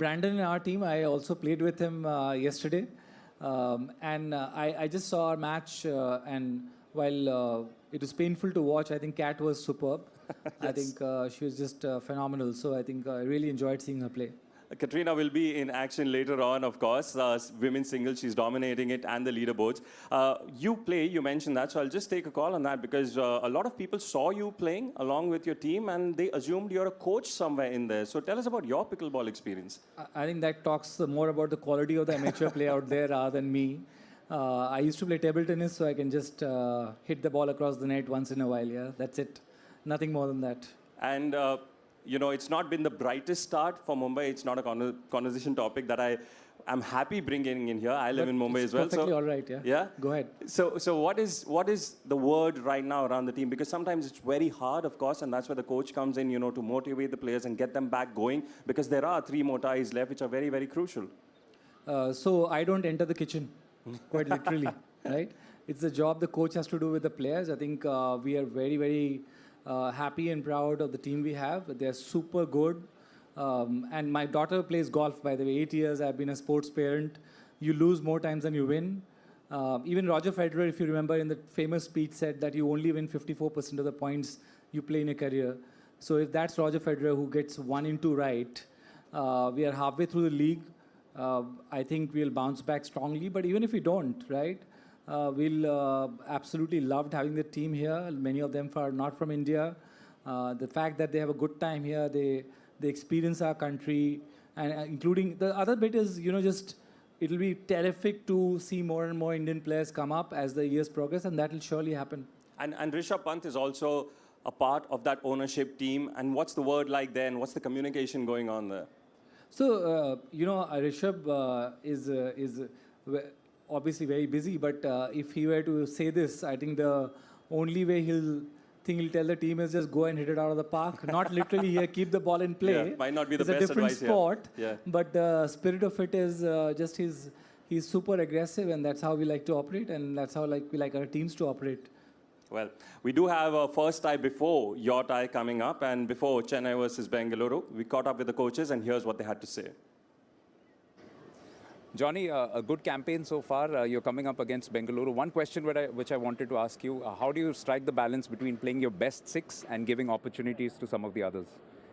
Brandon in our team, I also played with him yesterday. I just saw our match, and while it was painful to watch, I think Kat was superb. I think she was just phenomenal. So I think I really enjoyed seeing her play. Katrina will be in action later on, of course. Women's singles, she's dominating it and the leaderboards. You mentioned that, so I'll just take a call on that because a lot of people saw you playing along with your team and they assumed you're a coach somewhere in there. So tell us about your pickleball experience. I think that talks more about the quality of the amateur play out there rather than me. I used to play table tennis, so I can just hit the ball across the net once in a while. Yeah, that's it. Nothing more than that. And you know, it's not been the brightest start for Mumbai. It's not a conversation topic that I'm happy bringing in here. I live in Mumbai as well. Perfectly all right, yeah. Yeah? Go ahead. So what is the word right now around the team? Because sometimes it's very hard, of course, and that's where the coach comes in, you know, to motivate the players and get them back going, because there are 3 more ties left, which are very, very crucial. So I don't enter the kitchen, quite literally, right? It's the job the coach has to do with the players. I think we are very, very happy and proud of the team we have. They're super good. And my daughter plays golf, by the way. 8 years, I've been a sports parent. You lose more times than you win. Even Roger Federer, if you remember, in the famous speech said that you only win 54% of the points you play in a career. So if that's Roger Federer who gets 1 in 2 right, we are halfway through the league. I think we'll bounce back strongly. But even if we don't, right, we'll absolutely loved having the team here. Many of them are not from India. The fact that they have a good time here, they experience our country, and including the other bit is, you know, just it'll be terrific to see more and more Indian players come up as the years progress, and that will surely happen. And Rishabh Pant is also a part of that ownership team. And what's the word like there, and what's the communication going on there? So, you know, Rishabh is obviously very busy, but if he were to say this, I think the only way he'll tell the team is just go and hit it out of the park. Not literally here, keep the ball in play. Yeah, might not be the best advice. It's a different sport, yeah. But the spirit of it is just he's super aggressive, and that's how we like to operate, and that's how we like our teams to operate. Well, we do have a first tie before your tie coming up, and before Chennai versus Bengaluru. We caught up with the coaches, and here's what they had to say. Johnny, a good campaign so far. You're coming up against Bengaluru. One question which I wanted to ask you, how do you strike the balance between playing your best 6 and giving opportunities to some of the others?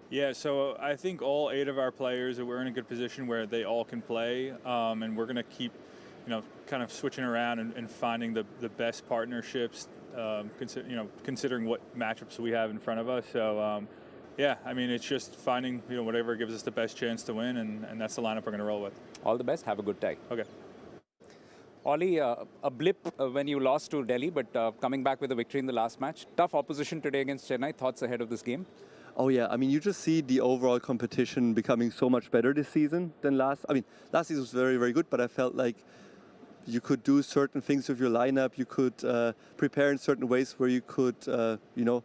Yeah, so I think all 8 of our players, we're in a good position where they all can play, and we're going to keep, you know, kind of switching around and finding the best partnerships, considering what matchups we have in front of us. So, yeah, I mean, it's just finding, you know, whatever gives us the best chance to win, and that's the lineup we're going to roll with. All the best. Have a good time. Okay. Ollie, a blip when you lost to Delhi, but coming back with a victory in the last match. Tough opposition today against Chennai. Thoughts ahead of this game? Oh yeah, I mean, you just see the overall competition becoming so much better this season than last. I mean, last season was very, very good, but I felt like you could do certain things with your lineup. You could prepare in certain ways where you could, you know,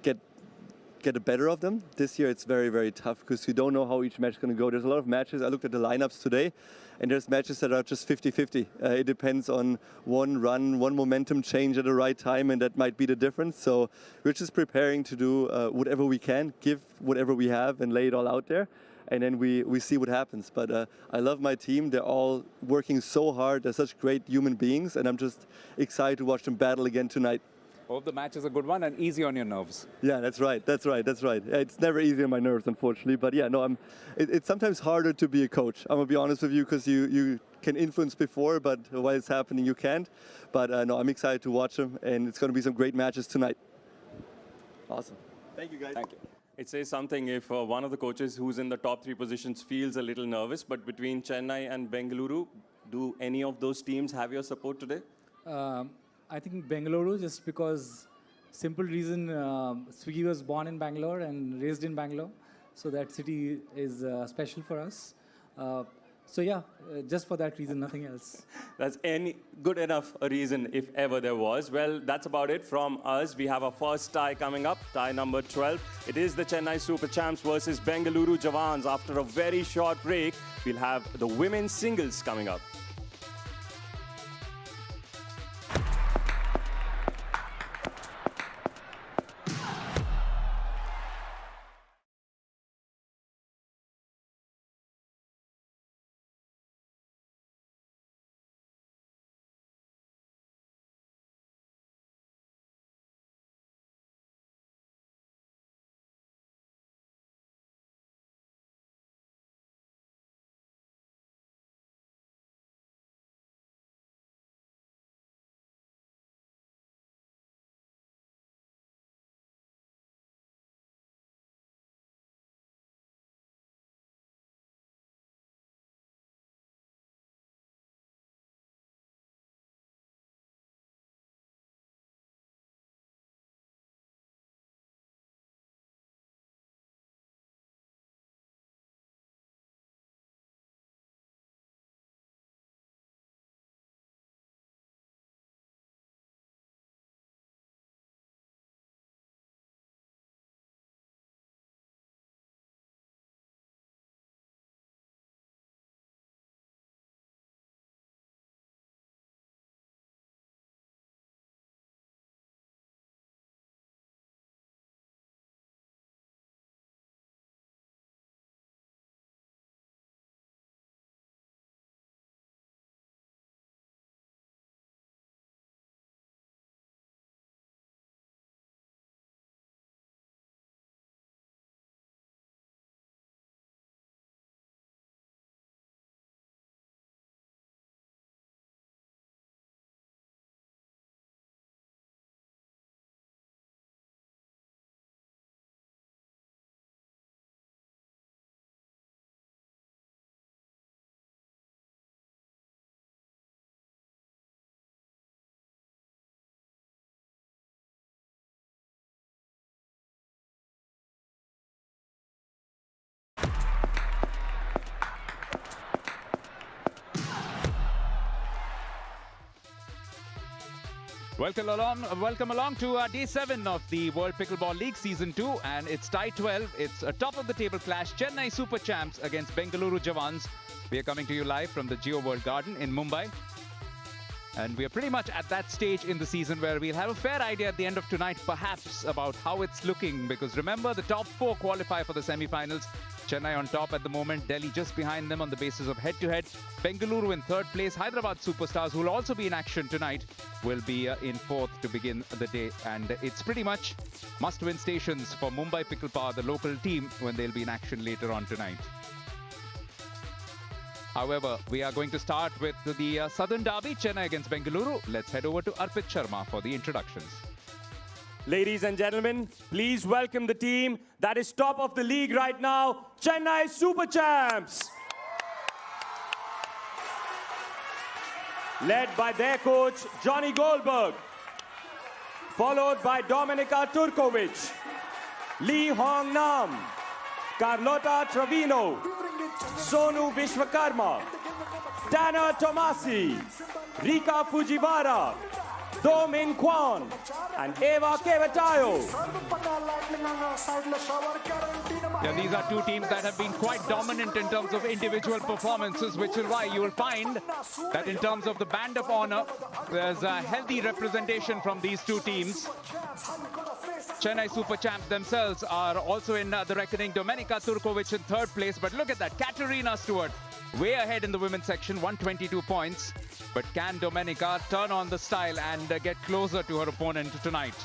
get the better of them. This year it's very, very tough because you don't know how each match is going to go. There's a lot of matches. I looked at the lineups today, and there's matches that are just 50-50. It depends on one run, one momentum change at the right time, and that might be the difference. So we're just preparing to do whatever we can, give whatever we have, and lay it all out there. And then we see what happens. But I love my team. They're all working so hard. They're such great human beings, and I'm just excited to watch them battle again tonight. Hope the match is a good one and easy on your nerves. Yeah, that's right. That's right. That's right. It's never easy on my nerves, unfortunately. But yeah, no, it's sometimes harder to be a coach. I'm gonna be honest with you, because you can influence before, but while it's happening, you can't. But no, I'm excited to watch them, and it's gonna be some great matches tonight. Awesome. Thank you, guys. Thank you. It says something if one of the coaches who's in the top 3 positions feels a little nervous. But between Chennai and Bengaluru, do any of those teams have your support today? I think Bengaluru, just because simple reason, Swiggy was born in Bangalore and raised in Bangalore. So that city is special for us. So yeah, just for that reason, nothing else. That's good enough a reason if ever there was. Well, that's about it from us. We have our first tie coming up, tie number 12. It is the Chennai Super Champs versus Bengaluru Jawans. After a very short break, we'll have the women's singles coming up. Welcome along to Day 7 of the World Pickleball League Season 2, and it's tie 12. It's a top-of-the-table clash. Chennai Super Champs against Bengaluru Jawans. We are coming to you live from the Geo World Garden in Mumbai. And we are pretty much at that stage in the season where we'll have a fair idea at the end of tonight, perhaps, about how it's looking. Because remember, the top 4 qualify for the semi-finals. Chennai on top at the moment, Delhi just behind them on the basis of head-to-head. Bengaluru in 3rd place. Hyderabad Superstars, who will also be in action tonight, will be in 4th to begin the day. And it's pretty much must-win stations for Mumbai Pickleball, the local team, when they'll be in action later on tonight. However, we are going to start with the Southern Derby, Chennai against Bengaluru. Let's head over to Arpit Sharma for the introductions. Ladies and gentlemen, please welcome the team that is top of the league right now, Chennai Super Champs. Led by their coach, Johnny Goldberg. Followed by Dominika Turkovic, Lee Hong Nam, Carlota Trevino, Sonu Vishwakarma, Dana Tomasi, Rika Fujiwara, Do Min Kwan, and Eva Kevatayo. Yeah, these are two teams that have been quite dominant in terms of individual performances, which is why you will find that in terms of the band of honor, there's a healthy representation from these two teams. Chennai Super Champs themselves are also in the reckoning. Dominika Turkovic in 3rd place, but look at that, Katerina Stewart way ahead in the women's section, 122 points. But can Dominika turn on the style and get closer to her opponent tonight?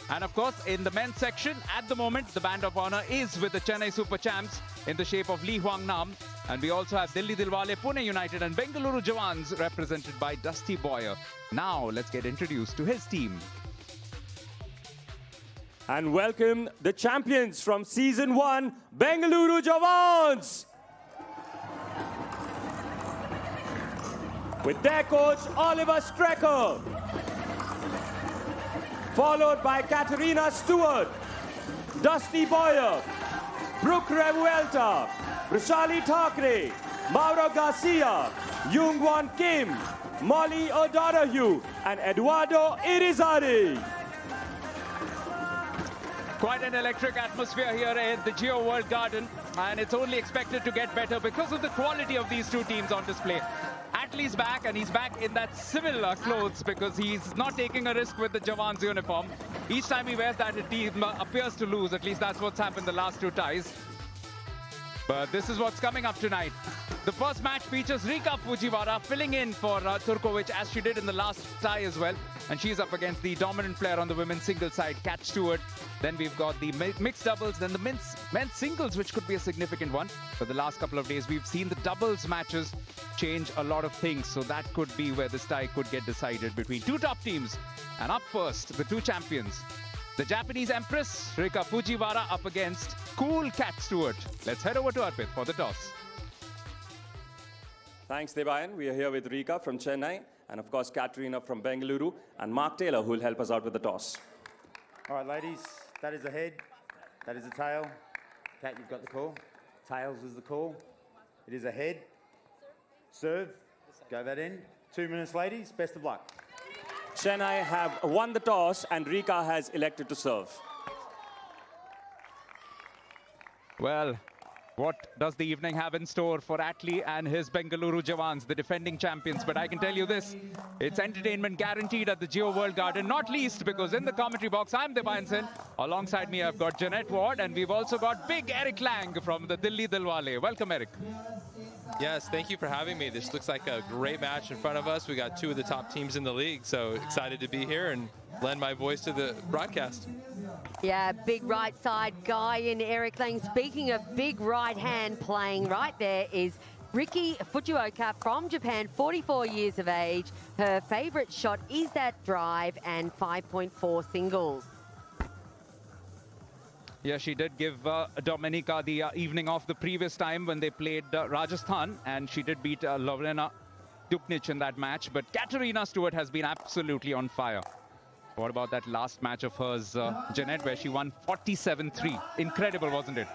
And of course, in the men's section, at the moment, the band of honor is with the Chennai Super Champs in the shape of Lee Hwang Nam. And we also have Delhi Dilwale, Pune United and Bengaluru Jawans represented by Dusty Boyer. Now, let's get introduced to his team. And welcome the champions from Season 1, Bengaluru Jawans. With their coach, Oliver Strecker. Followed by Katerina Stewart, Dusty Boyer, Brooke Revuelta, Roshali Thakre, Mauro Garcia, Youngwon Kim, Molly O'Donoghue, and Eduardo Irizarry. Quite an electric atmosphere here at the Geo World Garden, and it's only expected to get better because of the quality of these two teams on display. Atlee's back, and he's back in that civil clothes because he's not taking a risk with the Jawans uniform. Each time he wears that, the team appears to lose. At least that's what's happened the last 2 ties. But this is what's coming up tonight. The first match features Rika Fujiwara filling in for Turkovic as she did in the last tie as well. And she's up against the dominant player on the women's singles side, Kat Stewart. Then we've got the mixed doubles, then the men's singles, which could be a significant one. For the last couple of days, we've seen the doubles matches change a lot of things. So that could be where this tie could get decided between 2 top teams. And up first, the 2 champions. The Japanese Empress, Rika Fujiwara, up against cool Kat Stewart. Let's head over to Arpit for the toss. Thanks, Debayan. We are here with Rika from Chennai, and of course, Katerina from Bengaluru, and Mark Taylor, who will help us out with the toss. All right, ladies, that is a head, that is a tail. Kat, you've got the call. Tails is the call. It is a head. Serve, go that end. 2 minutes, ladies, best of luck. Chennai have won the toss, and Rika has elected to serve. Well, what does the evening have in store for Atlee and his Bengaluru Jawans, the defending champions? But I can tell you this, it's entertainment guaranteed at the Geo World Garden, not least because in the commentary box, I'm Debayan Sen. Alongside me, I've got Jeanette Ward, and we've also got big Eric Lang from the Delhi Dilwale. Welcome, Eric. Yes, thank you for having me. This looks like a great match in front of us. We got 2 of the top teams in the league, so excited to be here and lend my voice to the broadcast. Yeah, big right side guy in Eric Lang. Speaking of big right hand playing, right there is Riki Fujiwara from Japan, 44 years of age. Her favourite shot is that drive and 5.4 singles. Yeah, she did give Dominika the evening off the previous time when they played Rajasthan, and she did beat Lovlena Duknic in that match. But Katerina Stewart has been absolutely on fire. What about that last match of hers, Jeanette, where she won 47-3? Incredible, wasn't it?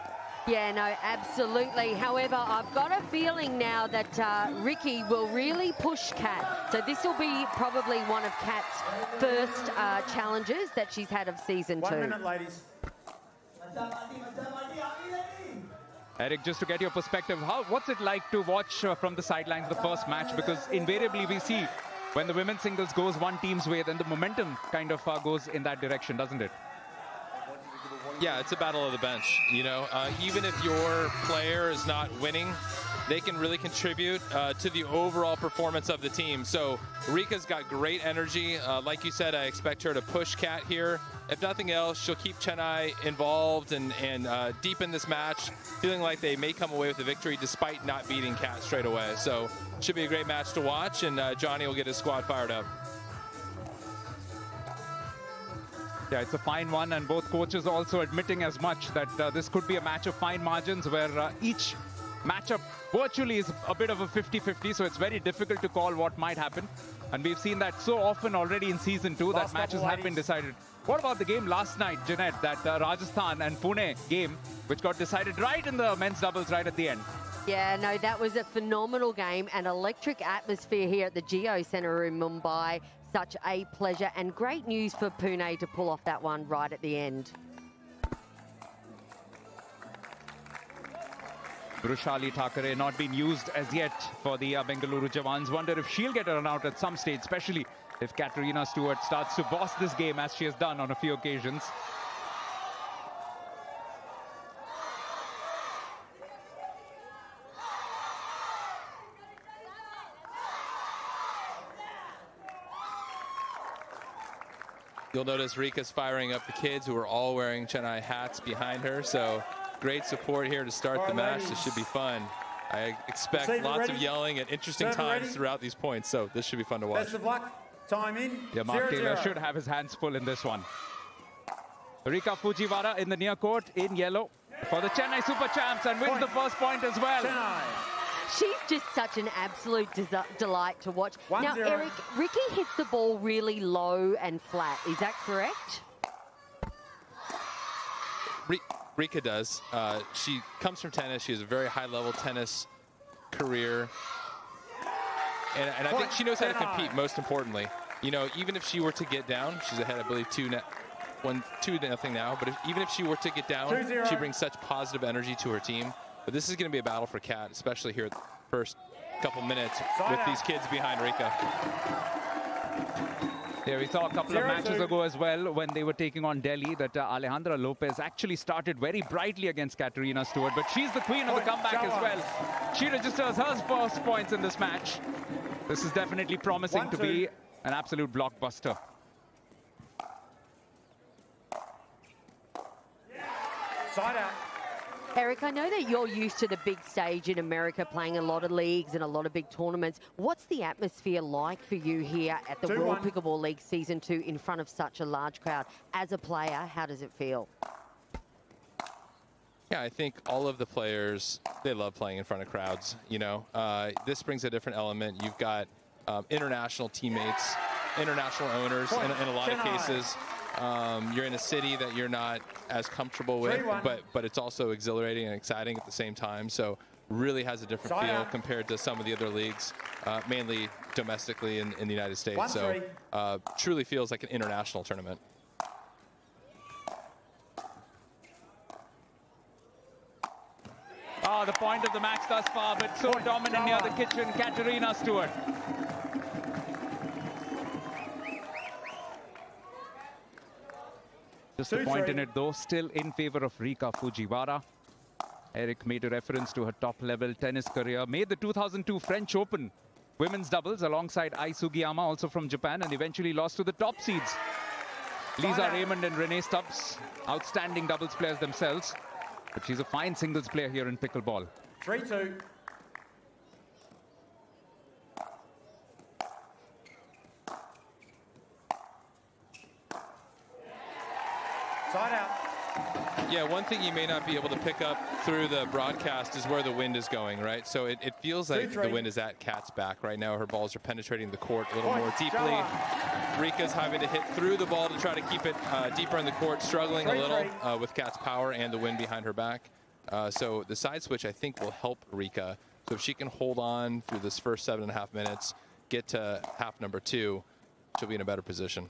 Yeah, no, absolutely. However, I've got a feeling now that Ricky will really push Kat. So this will be probably one of Kat's first challenges that she's had of season 2. 1 minute, ladies. Eric, just to get your perspective, what's it like to watch from the sidelines the first match? Because invariably we see when the women's singles goes one team's way, then the momentum kind of goes in that direction, doesn't it? Yeah, it's a battle of the bench. You know, even if your player is not winning, they can really contribute to the overall performance of the team. So Rika's got great energy. Like you said, I expect her to push Kat here. If nothing else, she'll keep Chennai involved and deepen this match, feeling like they may come away with the victory despite not beating Kat straight away. So should be a great match to watch, and Johnny will get his squad fired up. Yeah, it's a fine one, and both coaches also admitting as much that this could be a match of fine margins where each matchup virtually is a bit of a 50-50, so it's very difficult to call what might happen. And we've seen that so often already in season 2 that matches have been decided. What about the game last night, Jeanette, that Rajasthan and Pune game, which got decided right in the men's doubles right at the end? Yeah, no, that was a phenomenal game, and electric atmosphere here at the Geo Centre in Mumbai. Such a pleasure, and great news for Pune to pull off that one right at the end. Brushali Thakare not been used as yet for the Bengaluru Jawans. Wonder if she'll get a run out at some stage, especially if Katerina Stewart starts to boss this game as she has done on a few occasions. You'll notice Rika's firing up the kids who are all wearing Chennai hats behind her. So great support here to start the match. This should be fun. I expect lots of yelling at interesting times throughout these points. So this should be fun to watch. Best of luck. Time in. Yeah, Mark Taylor should have his hands full in this one. Rika Fujiwara in the near court in yellow for the Chennai Super Champs and wins the first point as well. Chennai. She's just such an absolute delight to watch. 1-0. Now, Eric, Ricky hits the ball really low and flat. Is that correct? Rika does. She comes from tennis. She has a very high-level tennis career. And I think she knows how to compete, most importantly. You know, even if she were to get down, she's ahead, I believe, 2-0 now. But even if she were to get down, she brings such positive energy to her team. But this is going to be a battle for Kat, especially here at the first couple minutes with these kids behind Rika. Yeah, we saw a couple of matches ago as well when they were taking on Delhi that Alejandra Lopez actually started very brightly against Katerina Stewart, but she's the queen of the comeback as well. She registers her first points in this match. This is definitely promising to be an absolute blockbuster. Side out. Eric, I know that you're used to the big stage in America, playing a lot of leagues and a lot of big tournaments. What's the atmosphere like for you here at the World Pickleball League Season 2 in front of such a large crowd? As a player, how does it feel? Yeah, I think all of the players, they love playing in front of crowds. You know, this brings a different element. You've got international teammates, international owners in a lot of cases. You're in a city that you're not as comfortable with, but it's also exhilarating and exciting at the same time. So really has a different feel compared to some of the other leagues, mainly domestically in the United States. So truly feels like an international tournament. Oh, the point of the match thus far, but so dominant near the kitchen, Katerina Stewart. Just a point in it, though, still in favor of Rika Fujiwara. Eric made a reference to her top-level tennis career. Made the 2002 French Open women's doubles alongside Ai Sugiyama, also from Japan, and eventually lost to the top seeds. Lisa Raymond and Renee Stubbs, outstanding doubles players themselves. But she's a fine singles player here in pickleball. 3-2. Side out. Yeah, one thing you may not be able to pick up through the broadcast is where the wind is going, right? So it feels like the wind is at Kat's back right now. Her balls are penetrating the court a little more deeply. Rika's having to hit through the ball to try to keep it deeper in the court, struggling a little with Kat's power and the wind behind her back. So the side switch, I think, will help Rika. So if she can hold on through this first 7.5 minutes, get to half number 2, she'll be in a better position.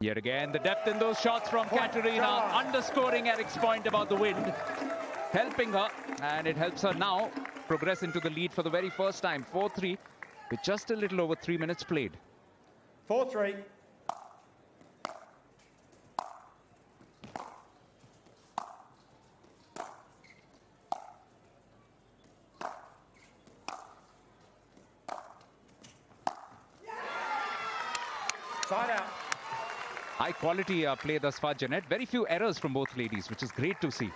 Yet again, the depth in those shots from Katerina, underscoring Eric's point about the wind, helping her, and it helps her now progress into the lead for the very first time, 4-3, with just a little over 3 minutes played. 4-3. Side out. High quality play thus far, Jeanette. Very few errors from both ladies, which is great to see.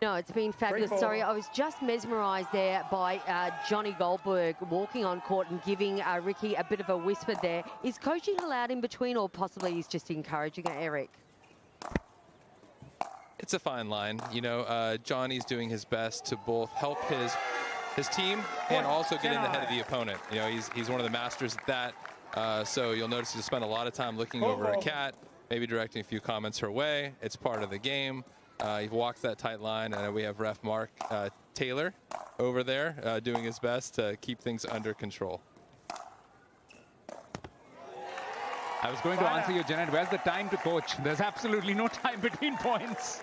No, it's been fabulous. Sorry, I was just mesmerised there by Johnny Goldberg walking on court and giving Ricky a bit of a whisper there. Is coaching allowed in between, or possibly he's just encouraging Eric? It's a fine line. You know, Johnny's doing his best to both help his team and also get in the head of the opponent. You know, he's one of the masters at that. So you'll notice he'll spend a lot of time looking over at Kat, maybe directing a few comments her way. It's part of the game. He walks that tight line, and we have ref Mark Taylor over there doing his best to keep things under control. I was going to answer you, Janet. Where's the time to coach? There's absolutely no time between points.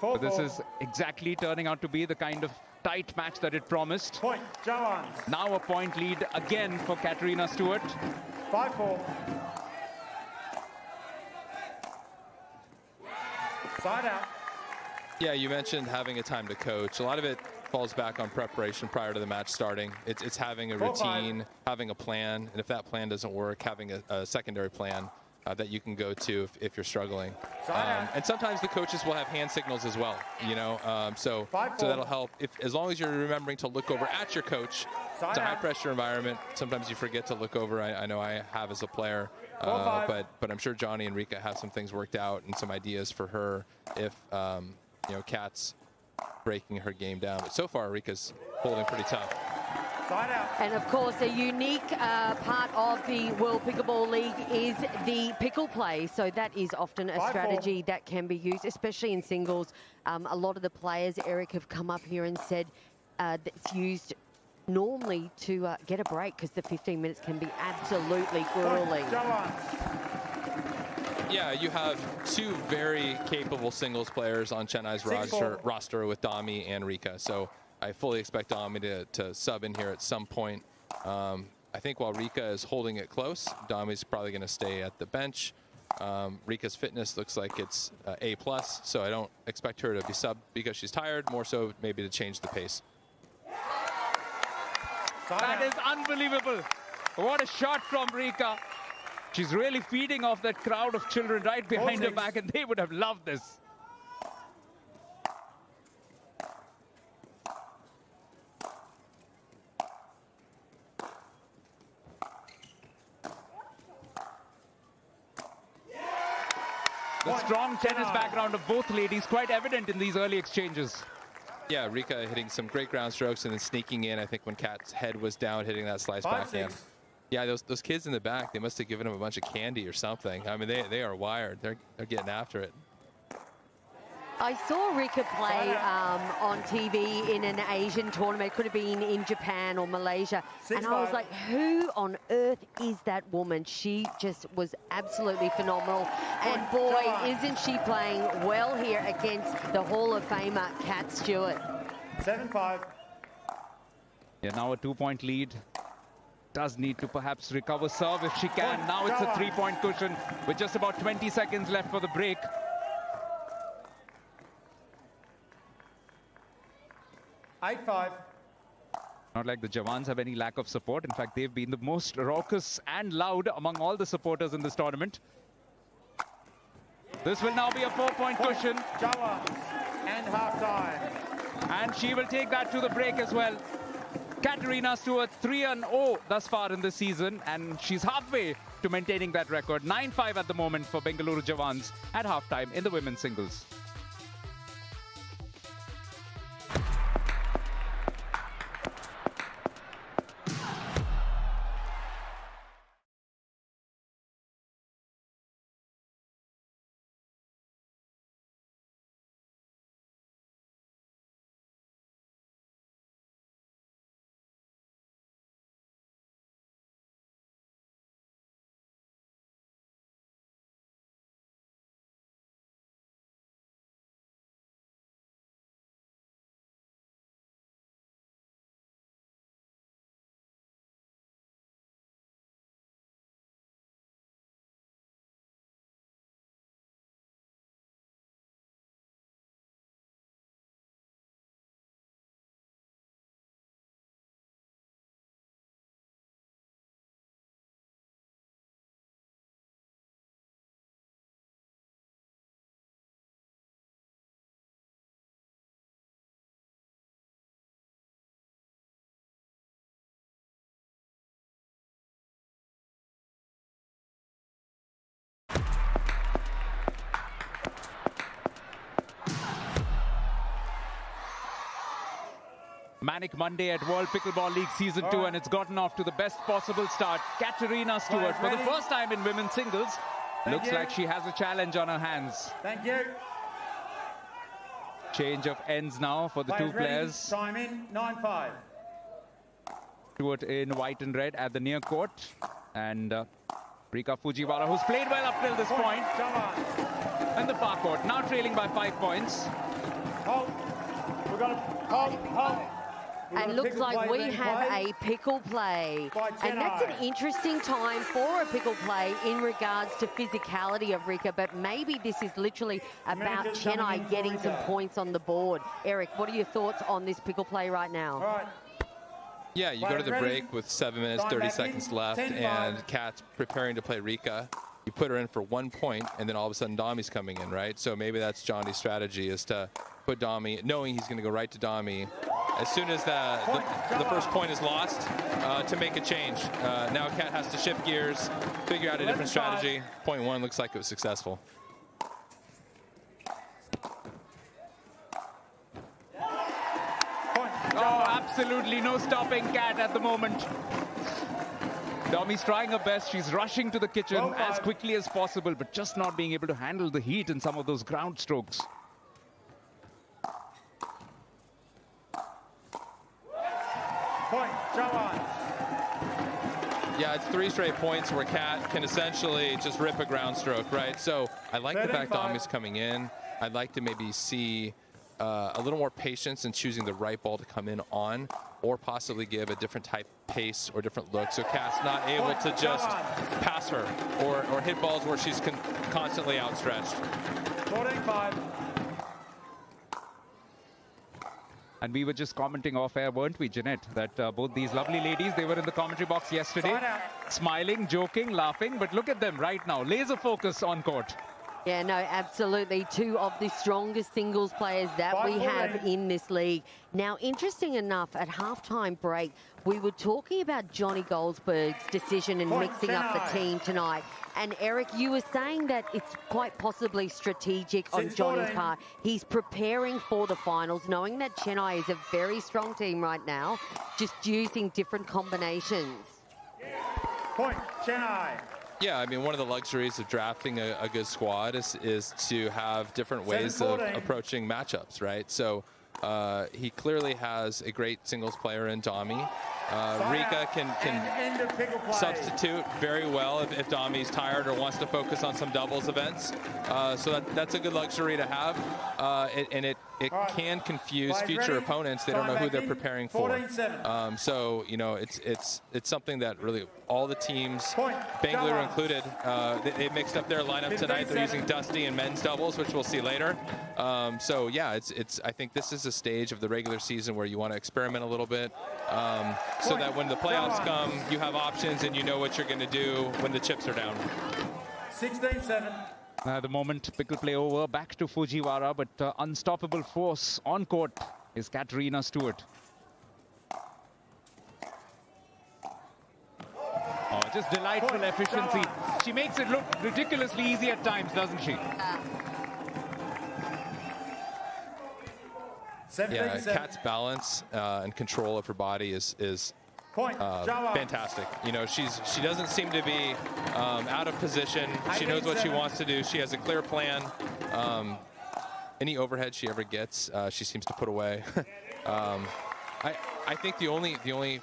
But this is exactly turning out to be the kind of tight match that it promised. Point, Jawans. Now a point lead again for Katerina Stewart. 5-4. Side out. Yeah, you mentioned having a time to coach. A lot of it falls back on preparation prior to the match starting. It's having a routine, having a plan, and if that plan doesn't work, having a secondary plan that you can go to if you're struggling. And sometimes the coaches will have hand signals as well, you know, so that'll help. As long as you're remembering to look over at your coach. It's a high pressure environment. Sometimes you forget to look over. I know I have as a player, but I'm sure Johnny and Rika have some things worked out and some ideas for her if you know, Kat's breaking her game down. But so far, Rika's holding pretty tough. And of course, a unique part of the World Pickleball League is the pickle play. So that is often a strategy that can be used, especially in singles. A lot of the players, Eric, have come up here and said that it's used normally to get a break, because the 15 minutes can be absolutely grueling. Yeah, you have two very capable singles players on Chennai's roster with Dami and Rika. So I fully expect Dami to sub in here at some point. I think while Rika is holding it close, Dami's probably going to stay at the bench. Rika's fitness looks like it's A+, so I don't expect her to be sub because she's tired, more so maybe to change the pace. That is unbelievable. What a shot from Rika. She's really feeding off that crowd of children right behind her back, and they would have loved this. The strong tennis background of both ladies quite evident in these early exchanges. Yeah, Rika hitting some great ground strokes and then sneaking in, I think, when Kat's head was down, hitting that slice backhand. Yeah, those kids in the back, they must have given him a bunch of candy or something. I mean, they are wired. They're getting after it. I saw Rika play on TV in an Asian tournament. It could have been in Japan or Malaysia. And I was like, who on earth is that woman? She just was absolutely phenomenal. And boy, isn't she playing well here against the Hall of Famer, Kat Stewart. 7-5. Yeah, now a 2-point lead. Does need to perhaps recover serve if she can. Now it's a 3-point cushion with just about 20 seconds left for the break. Not like the Jawans have any lack of support. In fact, they've been the most raucous and loud among all the supporters in this tournament. This will now be a 4-point cushion. Jawans and half-time. And she will take that to the break as well. Katerina Stewart 3-0 thus far in this season, and she's halfway to maintaining that record. 9-5 at the moment for Bengaluru Jawans at halftime in the women's singles. Manic Monday at World Pickleball League Season 2, and it's gotten off to the best possible start. Katerina Stewart, for the first time in women's singles, looks like she has a challenge on her hands. Thank you. Change of ends now for the two players. Time in, 9-5. Stewart in white and red at the near court. And Rika Fujiwara, who's played well up till this point. And the far court, now trailing by 5 points. Hold. We've got to hold. And looks like we have a pickle play. And that's an interesting time for a pickle play in regards to physicality of Rika, but maybe this is literally about Chennai getting some points on the board. Eric, what are your thoughts on this pickle play right now? All right. Yeah, you go to the break with 7 minutes, 30 seconds left, and Kat's preparing to play Rika. You put her in for 1 point, and then all of a sudden Dami's coming in, right? So maybe that's Johnny's strategy, is to put Dami, knowing he's going to go right to Dami. As soon as the first point is lost, to make a change. Now Kat has to shift gears, figure out a different strategy. Point 1 looks like it was successful. Oh, absolutely no stopping Kat at the moment. Dami's trying her best. She's rushing to the kitchen as quickly as possible, but just not being able to handle the heat in some of those ground strokes. Point, Jawans. Yeah, it's 3 straight points where Kat can essentially just rip a ground stroke, right? So I like the fact Dami's coming in. I'd like to maybe see a little more patience in choosing the right ball to come in on, or possibly give a different type pace or different look. So Kat's not able to just pass her or hit balls where she's constantly outstretched. 14-5. And we were just commenting off air, weren't we, Jeanette, that both these lovely ladies, they were in the commentary box yesterday, smiling, joking, laughing, but look at them right now, laser focus on court. Yeah, no, absolutely. 2 of the strongest singles players that we have in this league. Now, interesting enough, at halftime break, we were talking about Johnny Goldsberg's decision in mixing up the team tonight. And Eric, you were saying that it's quite possibly strategic on Johnny's part. He's preparing for the finals, knowing that Chennai is a very strong team right now, just using different combinations. Point, Chennai. Yeah, I mean, one of the luxuries of drafting a good squad is to have different ways of approaching matchups, right? So he clearly has a great singles player in Dami. Rika can substitute very well if Dami's tired or wants to focus on some doubles events. So that's a good luxury to have. And it can confuse future opponents. They don't know who they're preparing for. So, you know, it's something that really all the teams, Bengaluru included, they mixed up their lineup tonight. They're using Dusty and men's doubles, which we'll see later. So, yeah, I think this is a stage of the regular season where you want to experiment a little bit. So that when the playoffs come, you have options and you know what you're going to do when the chips are down. 16-7. The moment pickle play over, back to Fujiwara, but unstoppable force on court is Katerina Stewart. Oh, just delightful efficiency. She makes it look ridiculously easy at times, doesn't she? Yeah, Kat's balance and control of her body is fantastic. You know, she doesn't seem to be out of position. She knows what she wants to do. She has a clear plan. Any overhead she ever gets, she seems to put away. I think the only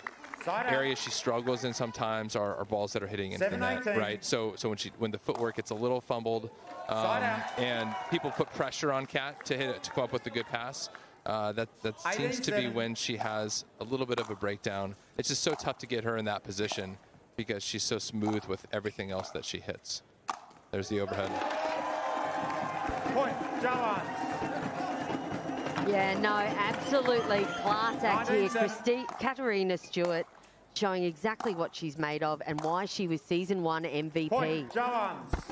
area she struggles in sometimes are balls that are hitting in net, right? So when the footwork gets a little fumbled, and people put pressure on Kat to come up with a good pass. That seems to be when she has a little bit of a breakdown. It's just so tough to get her in that position because she's so smooth with everything else that she hits. There's the overhead. Point, Jawans. Yeah, no, absolutely. Class act here. Katerina Stewart showing exactly what she's made of and why she was Season 1 MVP. Point, Jawans.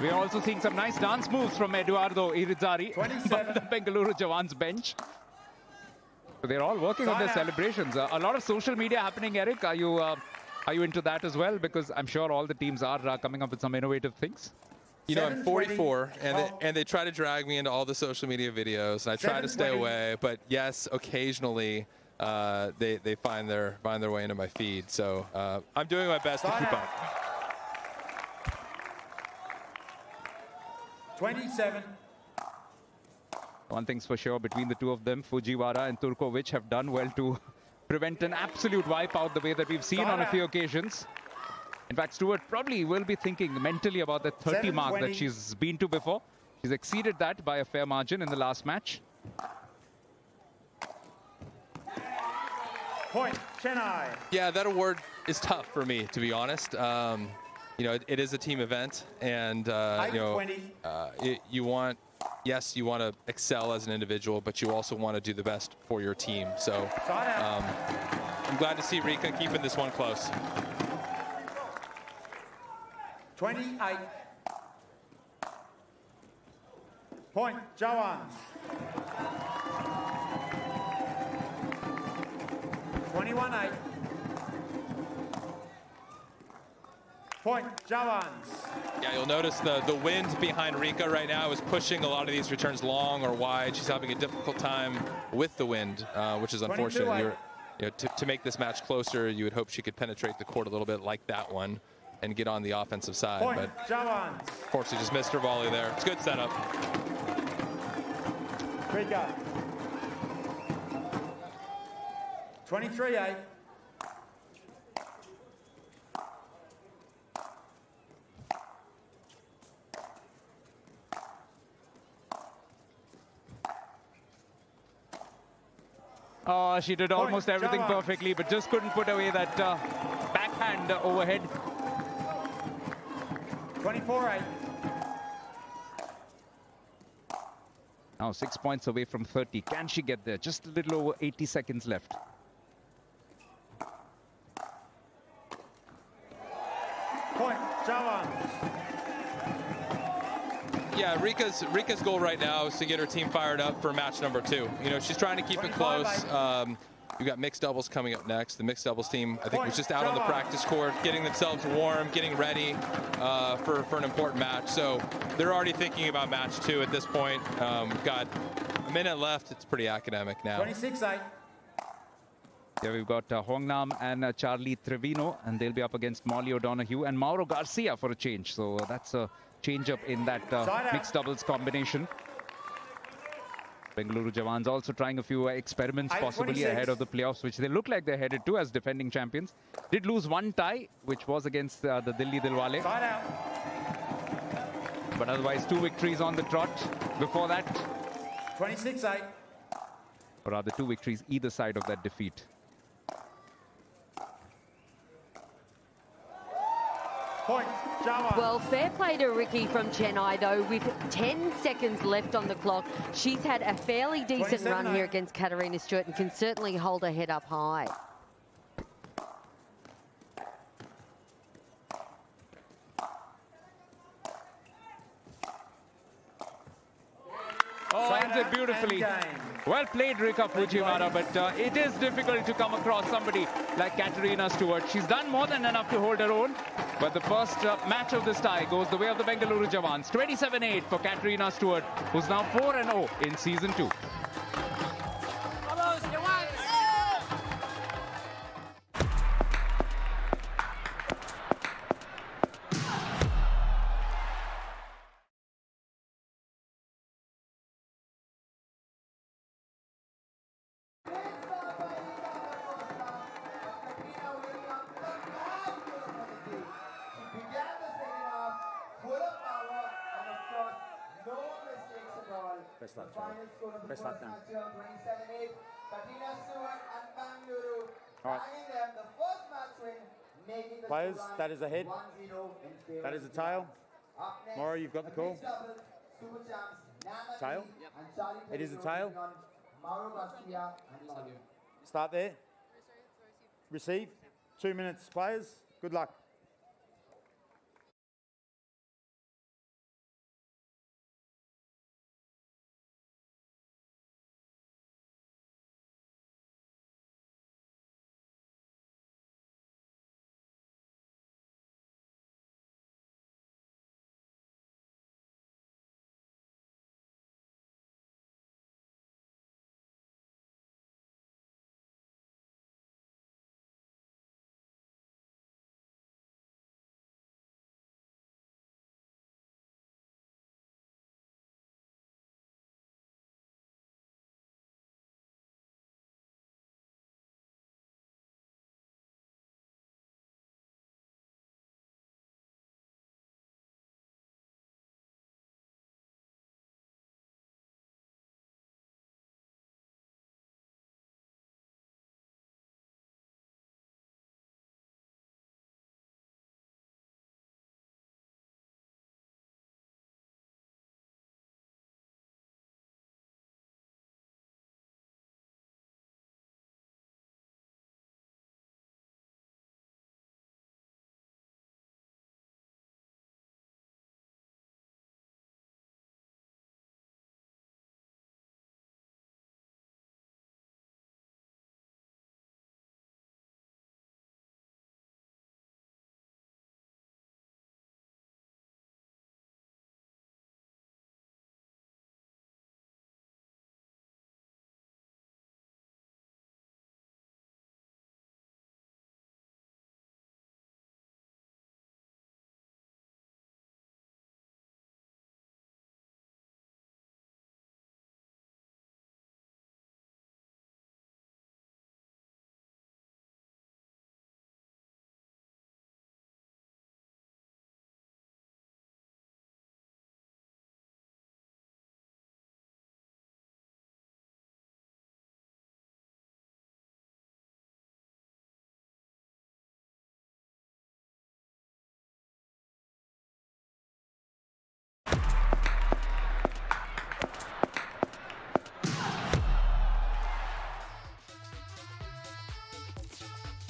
We're also seeing some nice dance moves from Eduardo Irizarry, but the Bengaluru Jawans bench. So they're all working on their celebrations. A lot of social media happening, Eric. Are you into that as well? Because I'm sure all the teams are coming up with some innovative things. You know, I'm 44, 7:20. and they try to drag me into all the social media videos, and I try to stay 7:20. away. But yes, occasionally they find their way into my feed. So I'm doing my best to keep up. 27. One thing's for sure, between the two of them, Fujiwara and Turkovic have done well to prevent an absolute wipeout the way that we've seen on a few occasions. In fact, Stewart probably will be thinking mentally about the 30 mark that 7:20. she's been to before. She's exceeded that by a fair margin in the last match. Point, Chennai. Yeah, that award is tough for me, to be honest. You know, it is a team event, and you know, 8:20. you want, yes, you want to excel as an individual, but you also want to do the best for your team. So I'm glad to see Rika keeping this one close. 28. Point, Jawans. 21-8. Point, Jawans. Yeah, you'll notice the wind behind Rika right now is pushing a lot of these returns long or wide. She's having a difficult time with the wind, which is unfortunate. 22-8. You know, to make this match closer, you would hope she could penetrate the court a little bit like that one and get on the offensive side. Point, But Jawans. unfortunately, just missed her volley there. It's a good setup. Rika. 23-8. Oh, she did almost Point, everything Jawans. perfectly, but just couldn't put away that backhand overhead. 24-8. Now 6 points away from 30. Can she get there? Just a little over 80 seconds left. Point, Jawans. Yeah, Rika's goal right now is to get her team fired up for match number 2. You know, she's trying to keep it close. 25-8. We've got mixed doubles coming up next. The mixed doubles team, I think, was just out on the practice court, getting themselves warm, getting ready for an important match. So they're already thinking about match 2 at this point. We've got a minute left. It's pretty academic now. 26-8. Yeah, we've got Hongnam and Charlie Trevino, and they'll be up against Molly O'Donoghue and Mauro Garcia for a change. So that's a change up in that mixed doubles combination. Bengaluru Jawans also trying a few experiments, possibly 26. ahead of the playoffs, which they look like they're headed to as defending champions. Did lose one tie, which was against the Delhi Dilwale. Side out. But otherwise, 2 victories on the trot before that. 26-8. Or rather, 2 victories either side of that defeat. Point, Jawans. Well, fair play to Ricky from Chennai, though. With 10 seconds left on the clock, she's had a fairly decent run 27-8. here against Katarina Stewart and can certainly hold her head up high. Oh, ends it beautifully. Well played, Rika Fujiwara, but it is difficult to come across somebody like Katarina Stewart. She's done more than enough to hold her own, but the first match of this tie goes the way of the Bengaluru Jawans. 27-8 for Katarina Stewart, who's now 4-0 in season 2. Best luck now. All right. Players, that is a head. That is a tail. Mauro, you've got the call. Tail? It is a tail. Start there. Receive. 2 minutes, players. Good luck.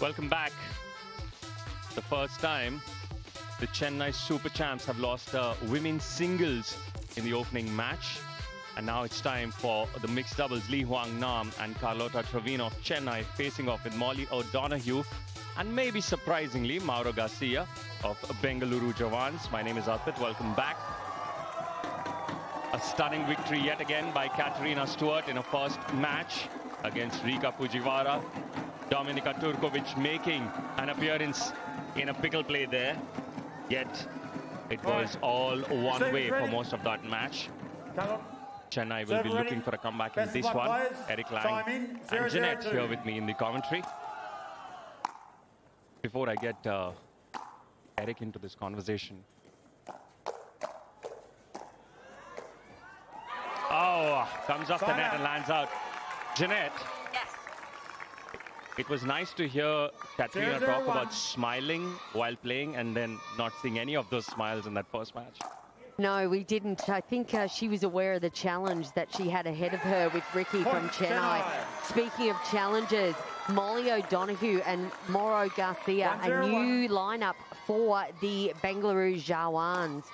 Welcome back. The first time the Chennai Super Champs have lost women's singles in the opening match. And now it's time for the mixed doubles. Lee Huang Nam and Carlota Trevino of Chennai facing off with Molly O'Donoghue and maybe surprisingly Mauro Garcia of Bengaluru Jawans. My name is Arpit. Welcome back. A stunning victory yet again by Katerina Stewart in a first match against Rika Fujiwara. Dominika Turkovic making an appearance in a pickle play there. Yet it was all one way for most of that match. Chennai will be looking for a comeback in this one. Eric Lang and Jeanette here with me in the commentary. Before I get Eric into this conversation. Oh, comes off the net and lands out. Jeanette. Yes. It was nice to hear Katrina talk about smiling while playing and then not seeing any of those smiles in that first match. No, we didn't. I think she was aware of the challenge that she had ahead of her with Ricky from Chennai. Speaking of challenges, Molly O'Donoghue and Mauro Garcia, a new lineup for the Bengaluru Jawans.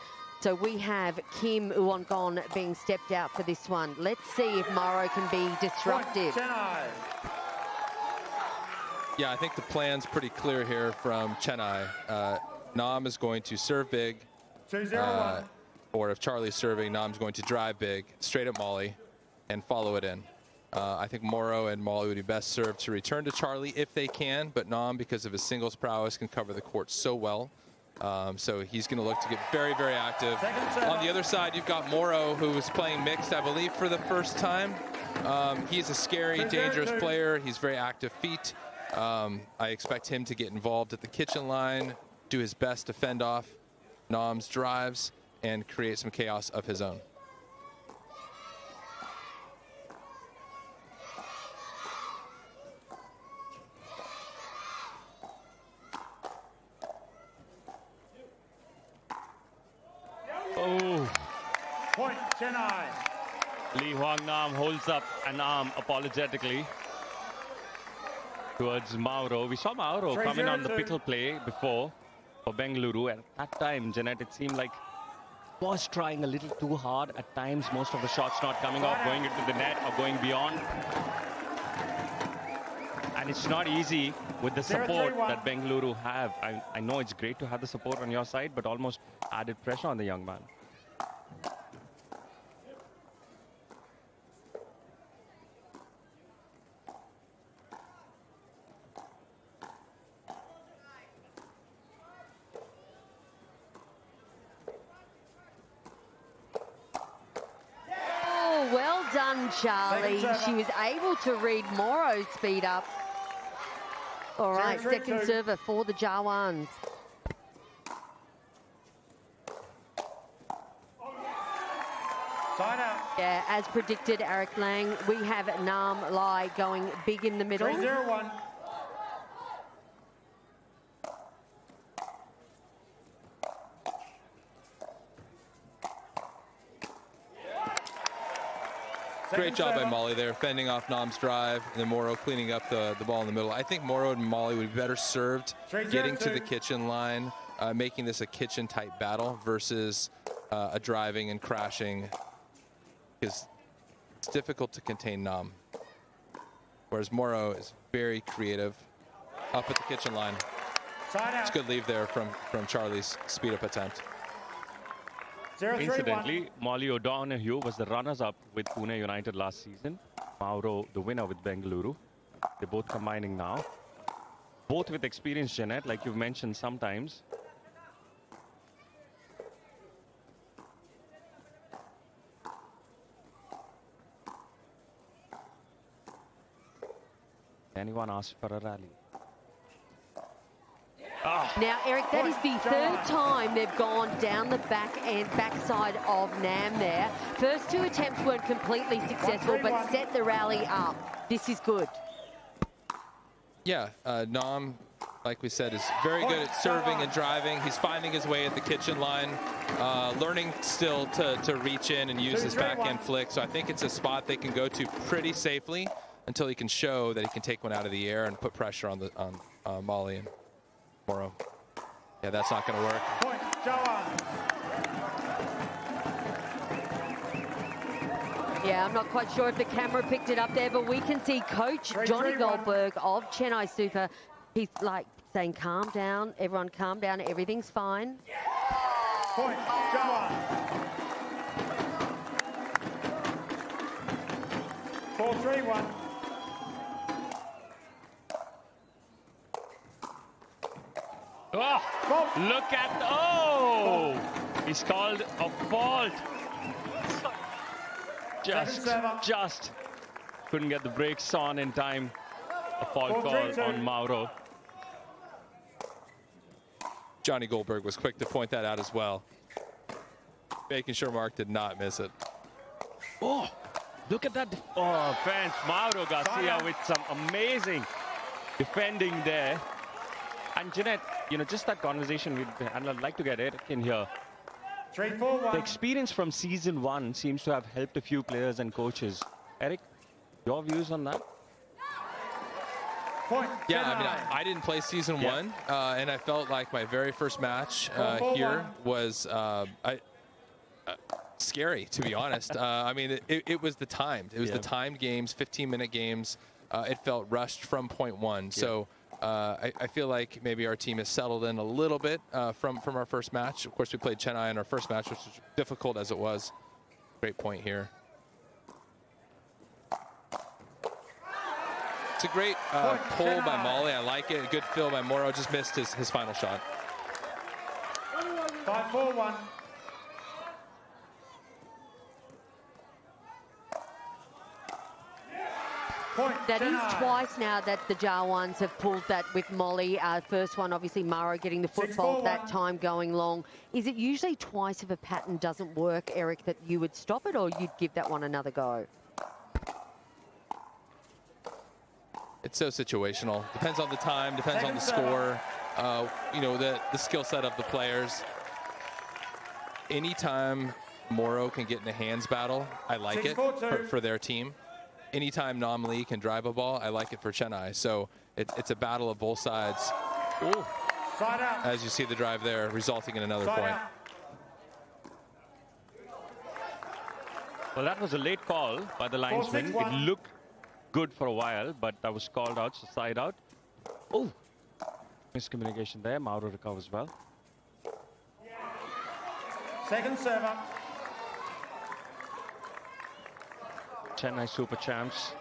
So we have Kim Uongon being stepped out for this one. Let's see if Mauro can be disruptive. Yeah, I think the plan's pretty clear here from Chennai. Nam is going to serve big. Or if Charlie's serving, Nam's going to drive big, straight at Molly, and follow it in. I think Mauro and Molly would be best served to return to Charlie if they can, but Nam, because of his singles prowess, can cover the court so well. So he's going to look to get very, very active. On the other side, you've got Mauro, who is playing mixed, I believe, for the first time. He's a scary, dangerous player. He's very active feet. I expect him to get involved at the kitchen line, do his best to fend off Nam's drives, and create some chaos of his own. Oh. Point Chennai. Lee Huang Nam holds up an arm apologetically towards Mauro. We saw Mauro coming on the pickle play before for Bengaluru. And at that time, Jeanette, it seemed like was trying a little too hard at times. Most of the shots not coming off, going into the net or going beyond. And it's not easy with the support that Bengaluru have. I know it's great to have the support on your side, but almost added pressure on the young man. Well done, Charlie. She was able to read Mauro's speed up. All right, second server for the Jawans. Yeah, as predicted, Eric Lang, we have Nam Lai going big in the middle. 3-0-1. Great job by Molly there, fending off Nam's drive, and then Mauro cleaning up the ball in the middle. I think Mauro and Molly would be better served getting to the kitchen line, making this a kitchen-type battle versus a driving and crashing, because it's difficult to contain Nam. Whereas Mauro is very creative up at the kitchen line. It's a good leave there from Charlie's speed-up attempt. Incidentally, Molly O'Donoghue was the runners-up with Pune United last season. Mauro, the winner with Bengaluru. They're both combining now. Both with experience, Jeanette, like you've mentioned sometimes. Anyone asked for a rally? Oh. Now, Eric, that is the third time they've gone down the backside of Nam there. First two attempts weren't completely successful, but set the rally up. This is good. Yeah, Nam, like we said, is very good at serving and driving. He's finding his way at the kitchen line, learning still to reach in and use his backhand flick. So I think it's a spot they can go to pretty safely until he can show that he can take one out of the air and put pressure on Molly and Moro. Yeah, that's not going to work. Point, Jawans. Yeah, I'm not quite sure if the camera picked it up there, but we can see Coach Johnny Goldberg of Chennai Super. He's like saying, calm down, everyone calm down, everything's fine. Point, Jawans. 4-3-1. Oh, look at, oh, he's called a fault. Just couldn't get the brakes on in time. A fault call on Mauro. Johnny Goldberg was quick to point that out as well, making sure Mark did not miss it. Oh, look at that defense. Mauro Garcia with some amazing defending there. And Jeanette, you know, just that conversation with, and I'd like to get Eric in here. 3-4-1. The experience from season 1 seems to have helped a few players and coaches. Eric, your views on that? Point, Yeah, I mean, I didn't play season 1, and I felt like my very first match here was scary, to be honest. I mean, it was the timed. It was the timed games, 15-minute games. It felt rushed from point 1. So I feel like maybe our team has settled in a little bit from our first match. Of course, we played Chennai in our first match, which was difficult as it was. Great point here. It's a great pull by Molly. I like it. A good fill by Moro. Just missed his final shot. 5-4-1. Point, That is Chennai. twice now that the Jawans have pulled that with Molly. First one, obviously, Maro getting the foot fault, that time going long. Is it usually twice if a pattern doesn't work, Eric, that you would stop it, or you'd give that one another go? It's so situational. Depends on the time, depends on the score, you know, the skill set of the players. Anytime Moro can get in a hands battle, I like it for their team. Anytime Nam Lee can drive a ball, I like it for Chennai. So it's a battle of both sides. Ooh. Side out. As you see the drive there, resulting in another point. Out. Well, that was a late call by the linesman. It looked good for a while, but that was called out, so side out. Oh, miscommunication there. Mauro recovers well. Second server. Chennai Super Champs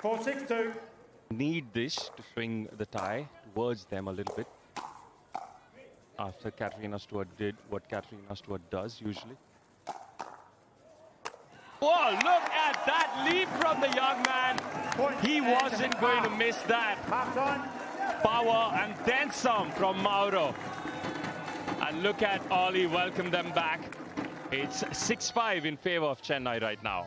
4-6-2. need this to swing the tie towards them a little bit. After Katrina Stewart did what Katrina Stewart does usually. Whoa, look at that leap from the young man. He wasn't going to miss that. Half time. Power and then some from Mauro. And look at Ollie welcome them back. It's 6-5 in favor of Chennai right now.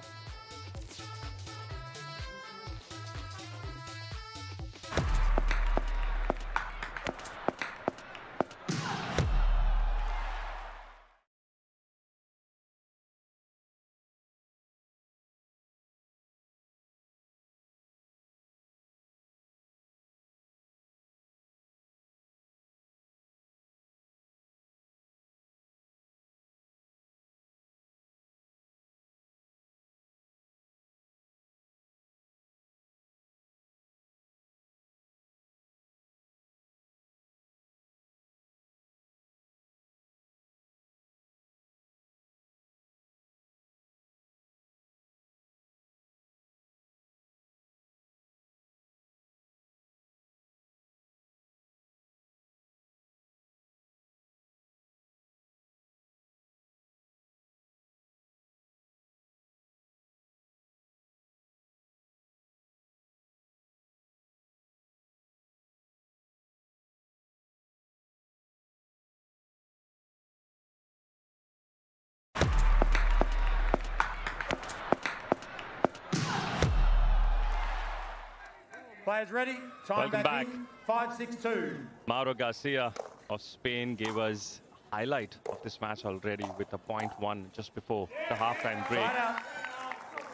Players ready? Time Welcome back. 5-6-2. Mauro Garcia of Spain gave us a highlight of this match already with a .1 just before the halftime break.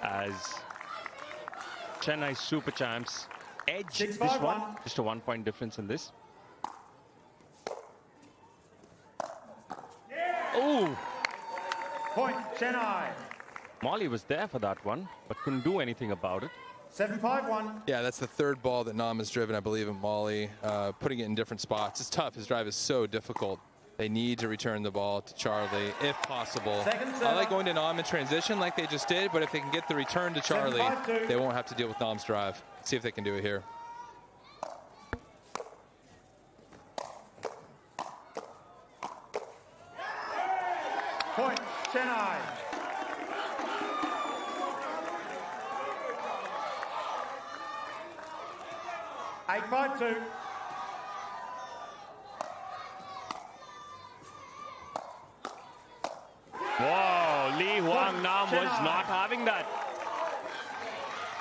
As Chennai Super Champs edge 6-5, this one. one. Just a 1 point difference in this. Oh, Point, Chennai. Molly was there for that one, but couldn't do anything about it. 7-5-1. Yeah, that's the third ball that Nam has driven, I believe, in Molly, putting it in different spots. It's tough. His drive is so difficult. They need to return the ball to Charlie, if possible. I like going to Nam in transition like they just did, but if they can get the return to Charlie, 7-5-2. they won't have to deal with Nam's drive. See if they can do it here. Point, Chennai. Eight, 5-2. Whoa, Lee Huang Nam was not having that.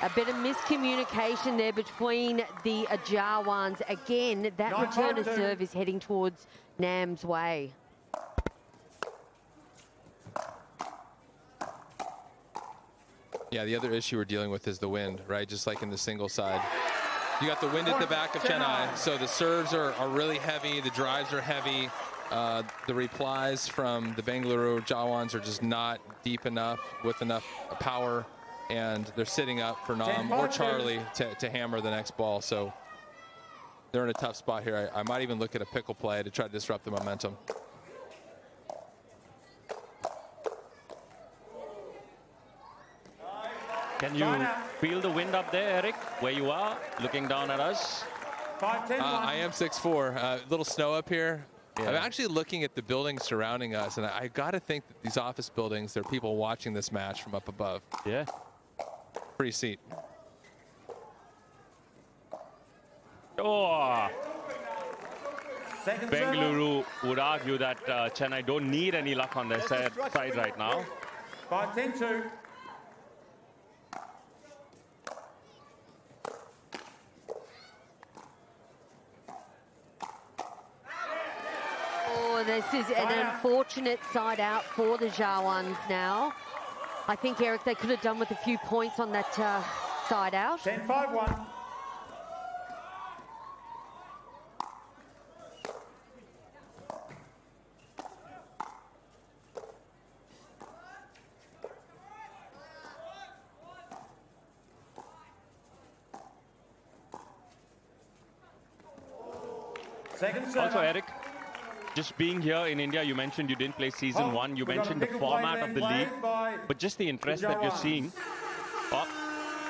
A bit of miscommunication there between the Jawans. Again, that return of 9-5-2. serve is heading towards Nam's way. Yeah, the other issue we're dealing with is the wind, right? Just like in the single side. You got the wind at the back of Chennai, so the serves are really heavy, the drives are heavy. The replies from the Bengaluru Jawans are just not deep enough with enough power, and they're sitting up for Nam or Charlie to hammer the next ball. So they're in a tough spot here. I might even look at a pickle play to try to disrupt the momentum. Can you feel the wind up there, Eric, where you are, looking down at us? 5-10-1. I am 6'4". A little snow up here. Yeah. I'm actually looking at the buildings surrounding us, and I got to think that these office buildings, there are people watching this match from up above. Yeah. Free seat. Oh, Second Bengaluru would argue that Chennai don't need any luck on their side right now. 5-10-2. Oh, this is an unfortunate side out for the Jawans now. I think, Eric, they could have done with a few points on that side out. 10-5-1. Second serve. Also, Eric, just being here in India, you mentioned you didn't play season one. You mentioned the format of the league, but just the interest that you're seeing. Oh,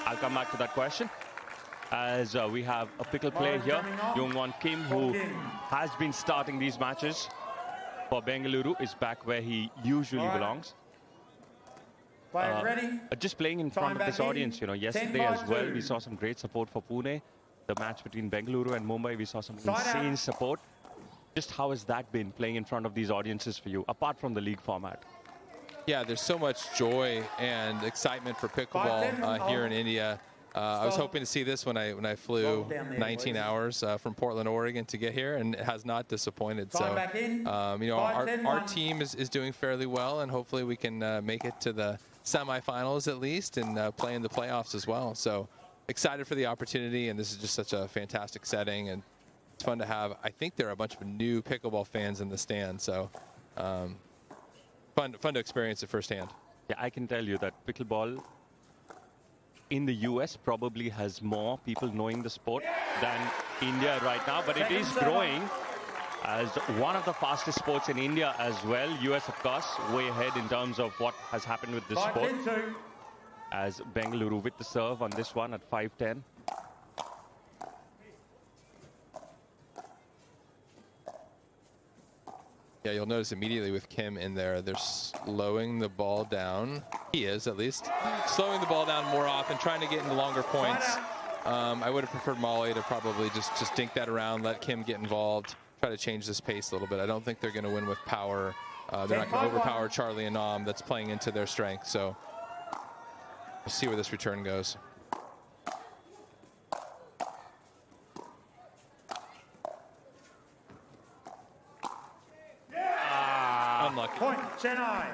I'll come back to that question. As we have a pickle player here, Youngwon Kim, who has been starting these matches for Bengaluru, is back where he usually belongs. Just playing in front of this audience, you know, yesterday as well, we saw some great support for Pune. The match between Bengaluru and Mumbai, we saw some insane support. Just how has that been, playing in front of these audiences for you, apart from the league format? Yeah, there's so much joy and excitement for pickleball here in India. I was hoping to see this when I flew 19 hours from Portland, Oregon to get here, and it has not disappointed. So, you know, our team is doing fairly well, and hopefully we can make it to the semifinals at least and play in the playoffs as well. So excited for the opportunity, and this is just such a fantastic setting, and it's fun to have. I think there are a bunch of new pickleball fans in the stand, so fun to experience it firsthand. Yeah, I can tell you that pickleball in the US probably has more people knowing the sport than India right now, but it is growing as one of the fastest sports in India as well. US, of course, way ahead in terms of what has happened with this sport. As Bengaluru with the serve on this one at 5-10. Yeah, you'll notice immediately with Kim in there, they're slowing the ball down. He is, at least. Slowing the ball down more often, trying to get into longer points. I would have preferred Molly to probably just dink that around, let Kim get involved, try to change this pace a little bit. I don't think they're going to win with power. They're not going to overpower Charlie and Nam. That's playing into their strength. So we'll see where this return goes. Unlucky. Point, Chennai.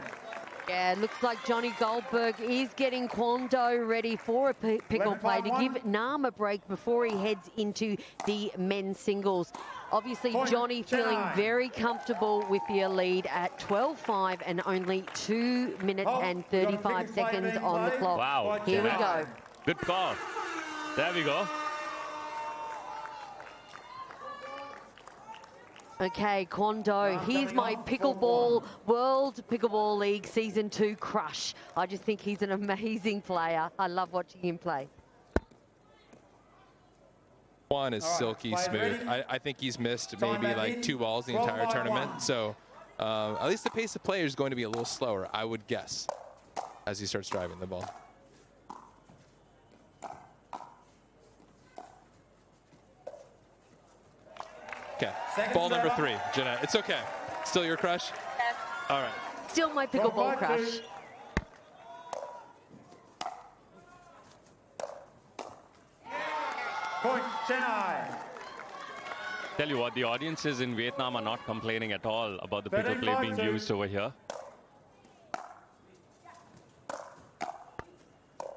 Yeah, it looks like Johnny Goldberg is getting Kwon Do ready for a pickle play to give Nam a break before he heads into the men's singles. Obviously, Johnny feeling very comfortable with the lead at 12-5 and only 2 minutes and 35 seconds on the clock. Wow. Here we go. Good call. There we go. Okay, Kwon Do, here's my World Pickleball League Season 2 crush. I just think he's an amazing player. I love watching him play. One is silky smooth. I think he's missed maybe like 2 balls the entire tournament. So at least the pace of play is going to be a little slower, I would guess, as he starts driving the ball. Okay, ball number 3, Jeanette. It's okay. Still your crush? Yes. All right. Still my pickleball crush. Point Chennai. Tell you what, the audiences in Vietnam are not complaining at all about the pickle play being used over here.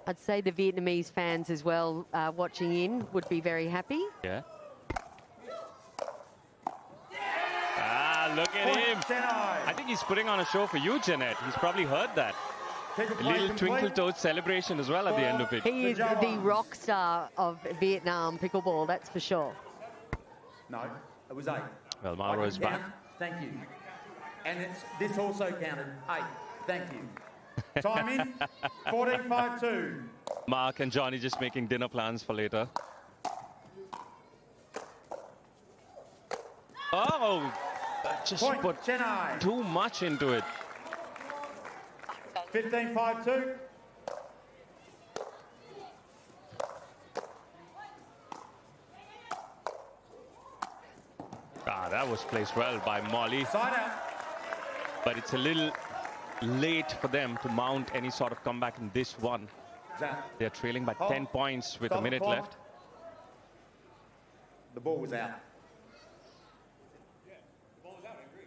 I'd say the Vietnamese fans as well watching in would be very happy. Yeah. Look at him. I think he's putting on a show for you, Jeanette. He's probably heard that. A little twinkle toes celebration as well at the end of it. He is the rock star of Vietnam pickleball, that's for sure. No, it was 8. Well, Mauro is back. Thank you. And this also counted 8. Thank you. Time in, 14-5-2. Mark and Johnny just making dinner plans for later. Oh! Just put too much into it. 15-5-2. That was placed well by Molly. Side out. But it's a little late for them to mount any sort of comeback in this one. They're trailing by 10 points with a minute left. The ball was out.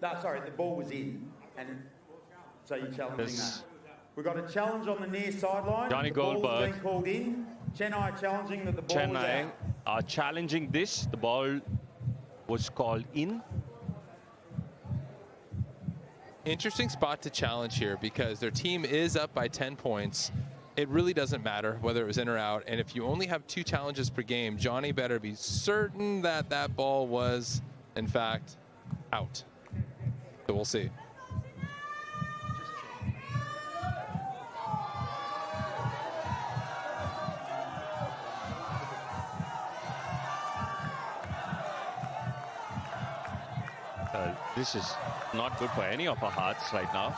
No, sorry, the ball was in, and so you're challenging that. We've got a challenge on the near sideline. Johnny Goldberg. Been called in. Chennai challenging that the ball was out. Chennai are challenging this. The ball was called in. Interesting spot to challenge here because their team is up by 10 points. It really doesn't matter whether it was in or out. And if you only have 2 challenges per game, Johnny better be certain that that ball was, in fact, out. So we'll see. This is not good for any of our hearts right now.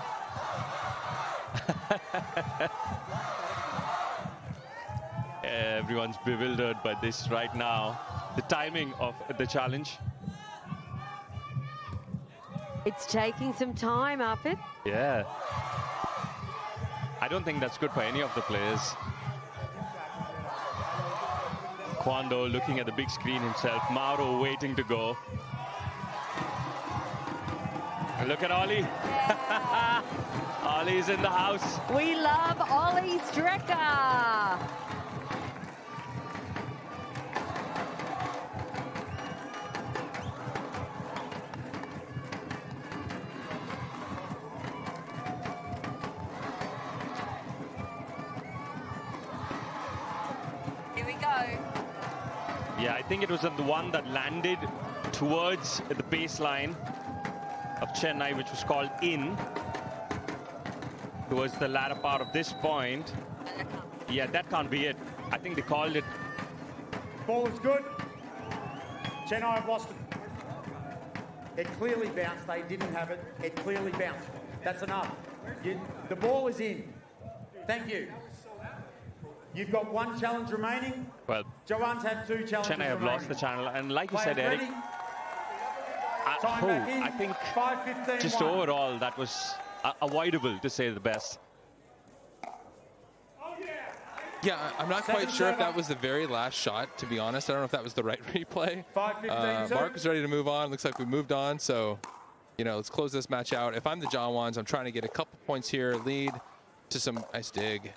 Everyone's bewildered by this right now. The timing of the challenge. It's taking some time, Arpit. Yeah. I don't think that's good for any of the players. Kwon Do looking at the big screen himself. Mauro waiting to go. And look at Ollie. Yeah. Ollie's in the house. We love Ollie Strecker. Here we go. Yeah, I think it was the one that landed towards the baseline of Chennai, which was called in. Towards the latter part of this point. Yeah, that can't be it. I think they called it. Ball is good. Chennai have lost it. It clearly bounced. They didn't have it. It clearly bounced. That's enough. The ball is in. Thank you. You've got 1 challenge remaining. Well, Jawans had 2 challenges Chennai have lost the channel. And like you said, Eric, I think just overall that was avoidable, to say the best. Yeah, I'm not quite sure if that was the very last shot, to be honest. I don't know if that was the right replay. Mark is ready to move on. Looks like we moved on, so let's close this match out. If I'm the Jawans, I'm trying to get a couple points here, lead to some nice dig,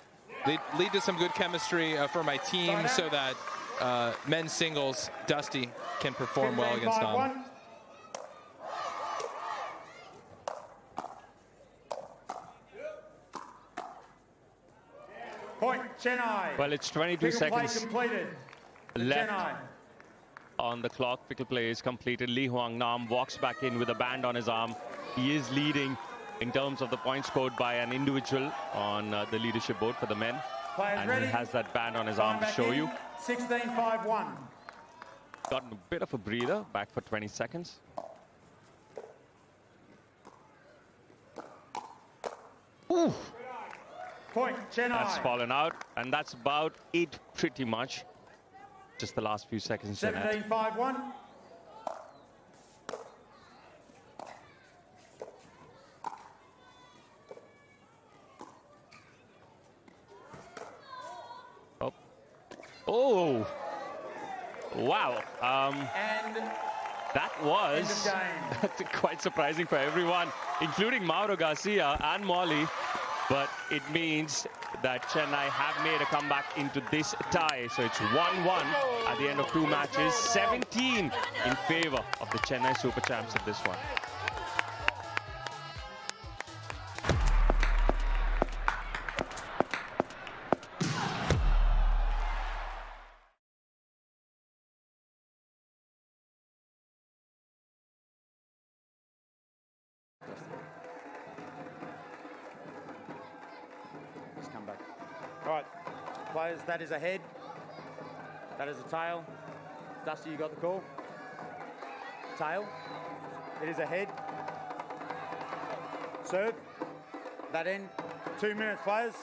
lead to some good chemistry for my team, so that men's singles Dusty can perform well against Nam. Point, Chennai. Well, it's 22 seconds left Chennai. on the clock. Pickle play is completed. Lee Huang Nam walks back in with a band on his arm. He is leading in terms of the points scored by an individual on the leadership board for the men. Players And ready. he has that band on his arm to show you. 16-5-1. Gotten a bit of a breather, back for 20 seconds. Ooh. Point, Chennai. That's fallen out, and that's about it pretty much. Just the last few seconds. 17-5-1. Oh. Oh. Wow. And that was quite surprising for everyone, including Mauro Garcia and Molly. But it means that Chennai have made a comeback into this tie. So it's 1-1 at the end of 2 matches. 17 in favor of the Chennai Super Champs at this one. Come back. All right, players, that is a head. That is a tail. Dusty, you got the call? Tail. It is a head. Serve. That end. 2 minutes, players.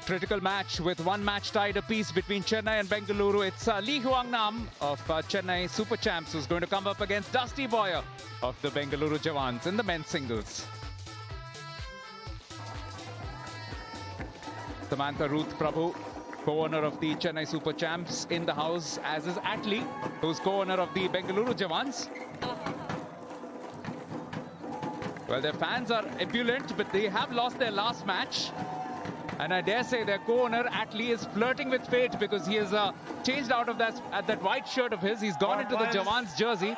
Critical match with 1 match tied apiece between Chennai and Bengaluru. It's Lee Huang Nam of Chennai Super Champs who's going to come up against Dusty Boyer of the Bengaluru Jawans in the men's singles. Samantha Ruth Prabhu, co-owner of the Chennai Super Champs, in the house, as is Atlee, who's co-owner of the Bengaluru Jawans. Well, their fans are ebullient, but they have lost their last match. And I dare say their co-owner, Atlee, is flirting with fate because he has changed out of that white shirt of his. He's gone into the Jawans jersey.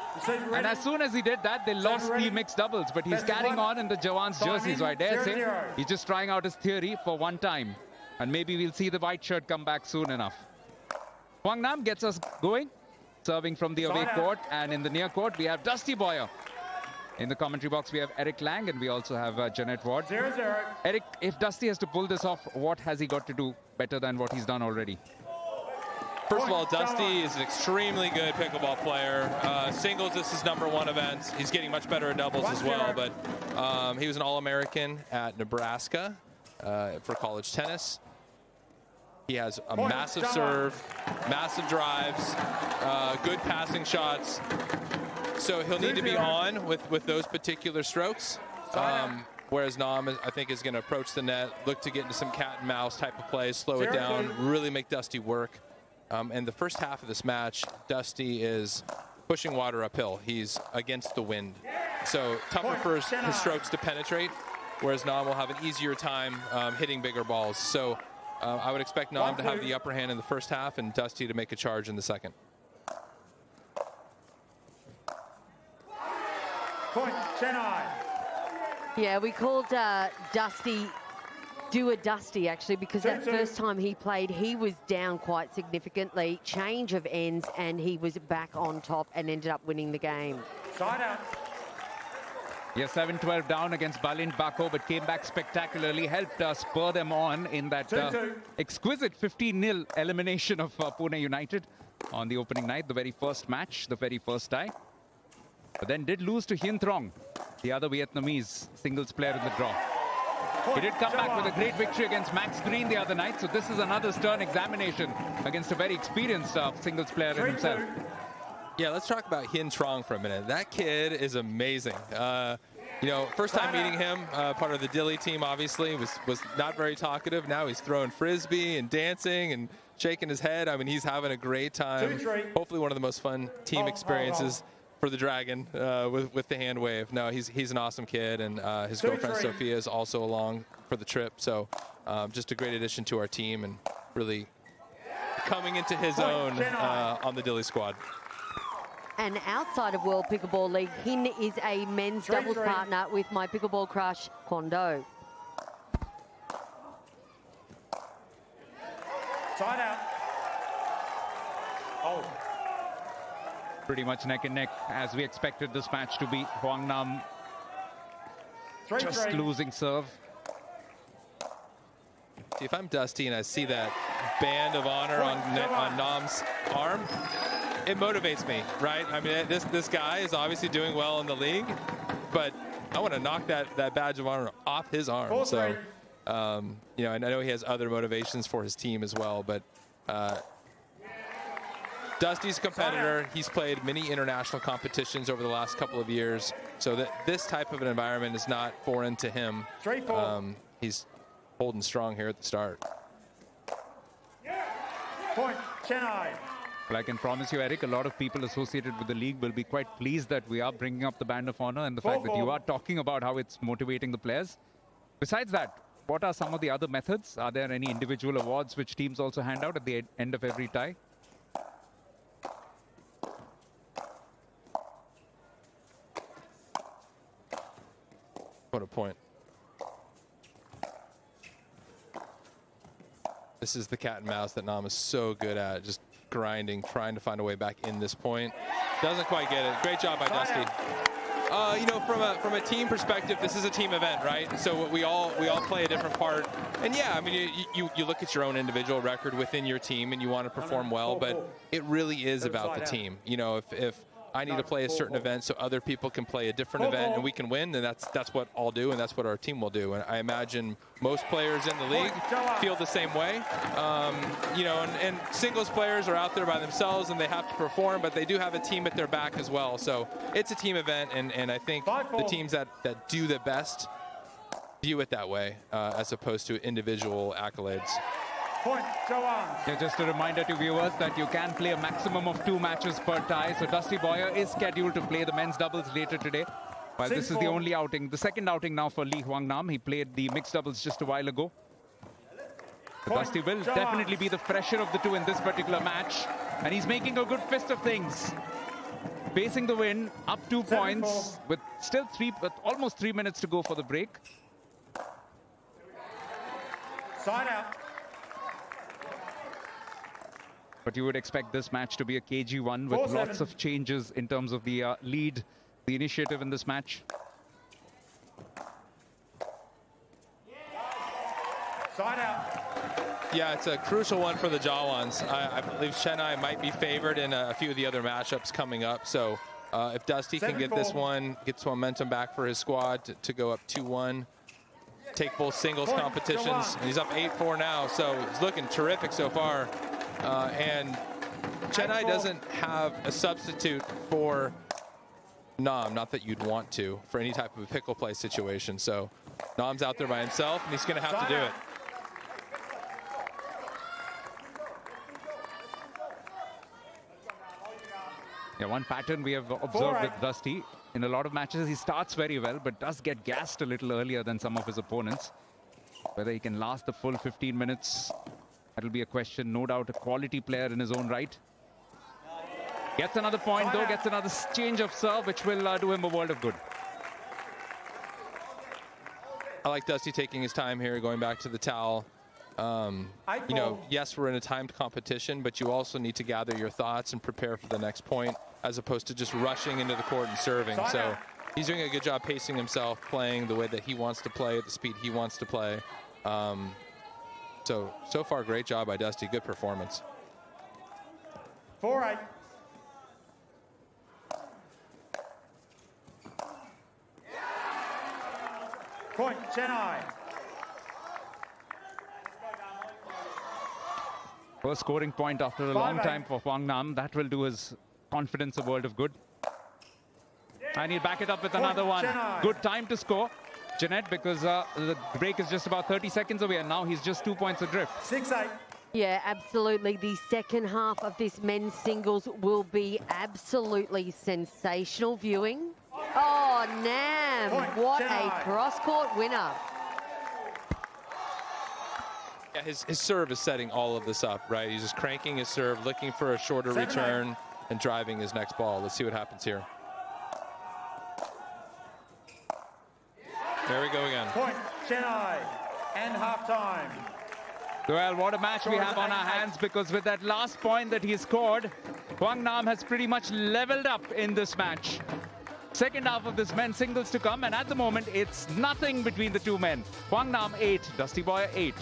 And as soon as he did that, they lost the mixed doubles. But he's carrying on in the Jawans jersey. So I dare say he's just trying out his theory for one time. And maybe we'll see the white shirt come back soon enough. Huang Nam gets us going, serving from the away court. And in the near court, we have Dusty Boyer. In the commentary box, we have Eric Lang, and we also have Janet Ward. 0-0. Eric, if Dusty has to pull this off, what has he got to do better than what he's done already? First of all, Dusty is an extremely good pickleball player. Singles, this is #1 event. He's getting much better at doubles as well, but he was an All-American at Nebraska for college tennis. He has a massive serve, massive drives, good passing shots. So he'll need to be on with those particular strokes. Whereas Nam, I think, is going to approach the net, look to get into some cat and mouse type of plays, slow it down, really make Dusty work. And the first half of this match, Dusty is pushing water uphill. He's against the wind. So tougher for his strokes to penetrate, whereas Nam will have an easier time hitting bigger balls. So I would expect Nam to have the upper hand in the first half and Dusty to make a charge in the second. Point, Chennai. Yeah, we called Dusty Dusty, actually, because that first time he played, he was down quite significantly. Change of ends, and he was back on top and ended up winning the game. Side out. Yeah, 7-12 down against Balind Bako, but came back spectacularly, helped spur them on in that exquisite 15-0 elimination of Pune United on the opening night, the very first match, the very first tie. But then did lose to Hien Trong, the other Vietnamese singles player in the draw. He did come back with a great victory against Max Green the other night, so this is another stern examination against a very experienced singles player in himself. Yeah, let's talk about Hien Trong for a minute. That kid is amazing. You know, first time meeting him, part of the Dili team, obviously, was not very talkative. Now he's throwing frisbee and dancing and shaking his head. I mean, he's having a great time. Hopefully one of the most fun team experiences for the Dragon with the hand wave. No, he's an awesome kid, and his girlfriend Sophia is also along for the trip. So just a great addition to our team and really coming into his own on the Dili squad. And outside of World Pickleball League, Hin is a men's doubles partner with my pickleball crush, Kwon Do. Side out. Oh. Pretty much neck and neck, as we expected this match to be. Huang Nam just losing serve. See, if I'm Dusty and I see that band of honor on Nam's arm, it motivates me, right? I mean, this guy is obviously doing well in the league, but I want to knock that badge of honor off his arm. So, you know, and I know he has other motivations for his team as well, but Dusty's a competitor. He's played many international competitions over the last couple of years, so that this type of an environment is not foreign to him. He's holding strong here at the start. Point, Chennai. Well, I can promise you, Eric, a lot of people associated with the league will be quite pleased that we are bringing up the band of honor and the fact that you are talking about how it's motivating the players. Besides that, what are some of the other methods? Are there any individual awards which teams also hand out at the end of every tie? What a point. This is the cat and mouse that Nam is so good at, just grinding, trying to find a way back in this point. Doesn't quite get it. Great job by Dusty. You know, from a team perspective, this is a team event, right? So we all play a different part. And yeah, I mean, you look at your own individual record within your team and you want to perform well, but it really is about the team. You know, if I need to play a certain event so other people can play a different event and we can win, then that's what I'll do, and that's what our team will do. And I imagine most players in the league feel the same way. You know, and singles players are out there by themselves and they have to perform, but they do have a team at their back as well. So it's a team event, and I think the teams that do the best view it that way as opposed to individual accolades. Point, Jawans. Yeah, just a reminder to viewers that you can play a maximum of 2 matches per tie. So Dusty Boyer is scheduled to play the men's doubles later today. While this is the only outing, the second outing now for Lee Hwang Nam. He played the mixed doubles just a while ago. Dusty will definitely be the fresher of the two in this particular match. And he's making a good fist of things. Pacing the win, up 2 points with still almost 3 minutes to go for the break. Side out. But you would expect this match to be a cagey one with lots of changes in terms of the lead, the initiative in this match. Side out. Yeah, it's a crucial one for the Jawans. I believe Chennai might be favored in a few of the other matchups coming up. So if Dusty can get this one, gets momentum back for his squad to go up 2-1, take both singles competitions. And he's up 8-4 now, so he's looking terrific so far. And Chennai doesn't have a substitute for Nam, not that you'd want to, for any type of a pickle play situation. So Nam's out there by himself, and he's going to have to do it. Yeah, one pattern we have observed with Dusty. In a lot of matches, he starts very well, but does get gassed a little earlier than some of his opponents. Whether he can last the full 15 minutes, that'll be a question. No doubt a quality player in his own right. Gets another point, though, gets another change of serve, which will do him a world of good. I like Dusty taking his time here, going back to the towel. You know, yes, we're in a timed competition, but you also need to gather your thoughts and prepare for the next point, as opposed to just rushing into the court and serving. So he's doing a good job pacing himself, playing the way that he wants to play, at the speed he wants to play. So far, great job by Dusty. Good performance. 4-8. Point, Chennai. First scoring point after a long time for Hwang Nam. That will do his confidence a world of good. And he'll back it up with another one. Good time to score, Jeanette, because the break is just about 30 seconds away, and now he's just 2 points adrift. 6-8. Yeah, absolutely. The second half of this men's singles will be absolutely sensational viewing. Oh, Nam, what a cross-court winner. Yeah, his serve is setting all of this up, right? He's just cranking his serve, looking for a shorter return, and driving his next ball. Let's see what happens here. There we go again. Point, Chennai, and halftime. Well, what a match we have on our hands, because with that last point that he scored, Hwang Nam has pretty much leveled up in this match. Second half of this men's singles to come, and at the moment, it's nothing between the two men. Hwang Nam 8, Dusty Boyer 8.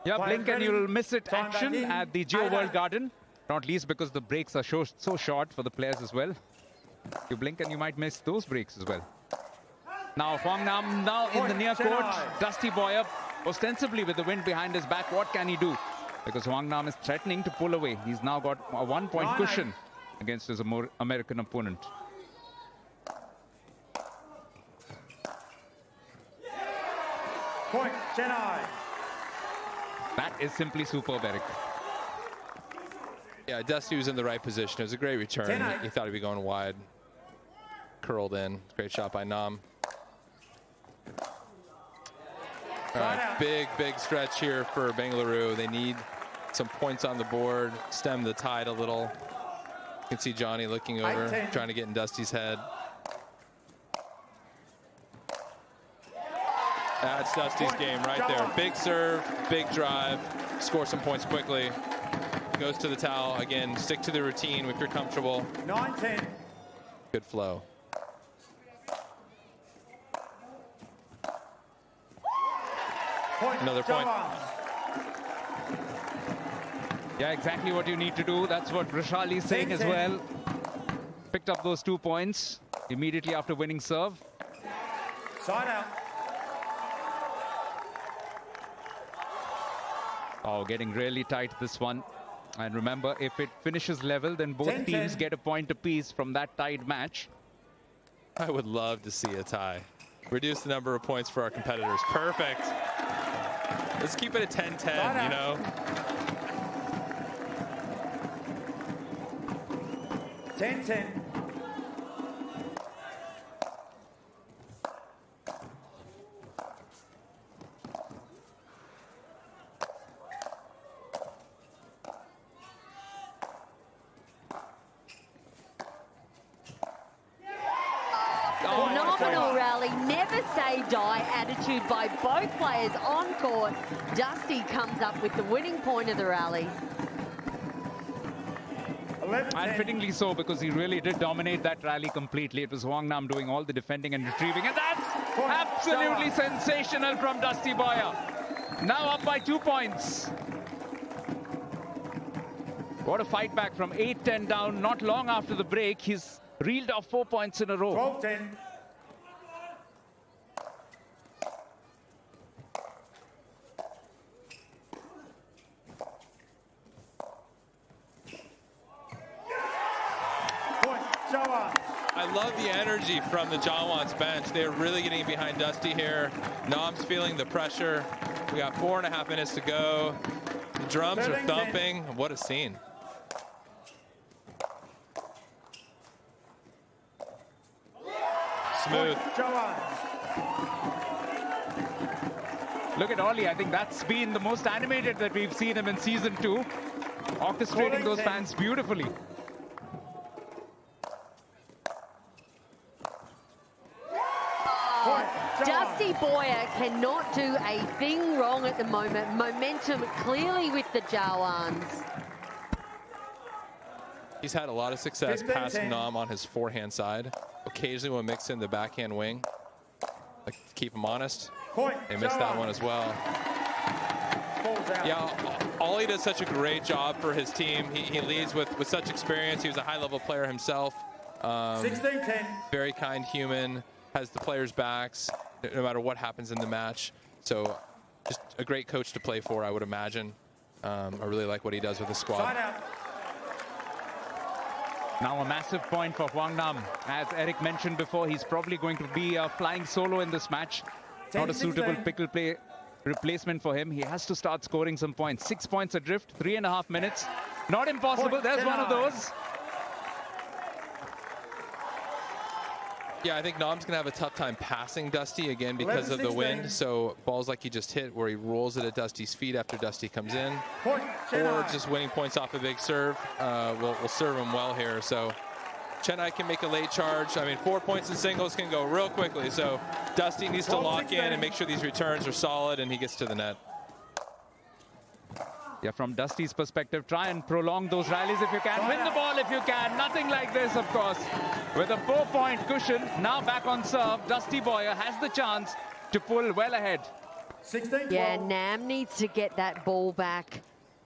Yeah, blink and you'll miss it action at the Geo World Garden. Not least because the breaks are so short for the players as well. You blink and you might miss those breaks as well. Now Hwang Nam now in the near court. Dusty Boyer ostensibly with the wind behind his back. What can he do? Because Hwang Nam is threatening to pull away. He's now got a 1 point cushion against his American opponent. Point, Chennai. That is simply superb, Eric. Yeah, Dusty was in the right position. It was a great return. He thought he'd be going wide. Curled in. Great shot by Nam. All right, big stretch here for Bengaluru. They need some points on the board, stem the tide a little. You can see Johnny looking over, trying to get in Dusty's head. That's Dusty's game right there. Big serve, big drive, score some points quickly. Goes to the towel. Again, stick to the routine if you're comfortable. 9-10. Good flow. Point, Another point. Jawans. Yeah, exactly what you need to do. That's what Rashali is saying as well. Picked up those 2 points immediately after winning serve. Side out. Oh, getting really tight this one. And remember, if it finishes level, then both teams get a point apiece from that tied match. I would love to see a tie. Reduce the number of points for our competitors. Perfect. Let's keep it at 10-10, you know. 10-10. Phenomenal rally, never say die attitude by both players on court. Dusty comes up with the winning point of the rally. And fittingly so, because he really did dominate that rally completely. It was Wang Nam doing all the defending and retrieving, and that's absolutely sensational from Dusty Boyer. Now up by 2 points. What a fight back from 8-10 down. Not long after the break, he's reeled off 4 points in a row. 12-10. I love the energy from the Jawans bench. They're really getting behind Dusty here. Nam's feeling the pressure. We got 4.5 minutes to go. The drums are thumping. What a scene. Smooth. Look at Ollie. I think that's been the most animated that we've seen him in season 2. Orchestrating those fans beautifully. Dusty Boyer cannot do a thing wrong at the moment. Momentum clearly with the Jawans. He's had a lot of success passing Nam on his forehand side. Occasionally we'll mix in the backhand wing. Like, keep him honest. They missed that one as well. Yeah, Ollie does such a great job for his team. He leads with such experience. He was a high-level player himself. 16-10. Very kind human, has the players' backs no matter what happens in the match. So just a great coach to play for, I would imagine. I really like what he does with the squad. Now a massive point for Wang Nam. As Eric mentioned before, he's probably going to be flying solo in this match. Not a suitable pickle play replacement for him. He has to start scoring some points. 6 points adrift, 3.5 minutes. Not impossible. There's one of those. Yeah, I think Nam's going to have a tough time passing Dusty again because of the wind. So balls like he just hit where he rolls it at Dusty's feet after Dusty comes in. Or just winning points off a big serve. We'll serve him well here. So Chennai can make a late charge. I mean, 4 points in singles can go real quickly. So Dusty needs to lock in and make sure these returns are solid and he gets to the net. Yeah, from Dusty's perspective, try and prolong those rallies if you can. Win the ball if you can. Nothing like this, of course. With a 4-point cushion, now back on serve, Dusty Boyer has the chance to pull well ahead. 16-12. Yeah, Nam needs to get that ball back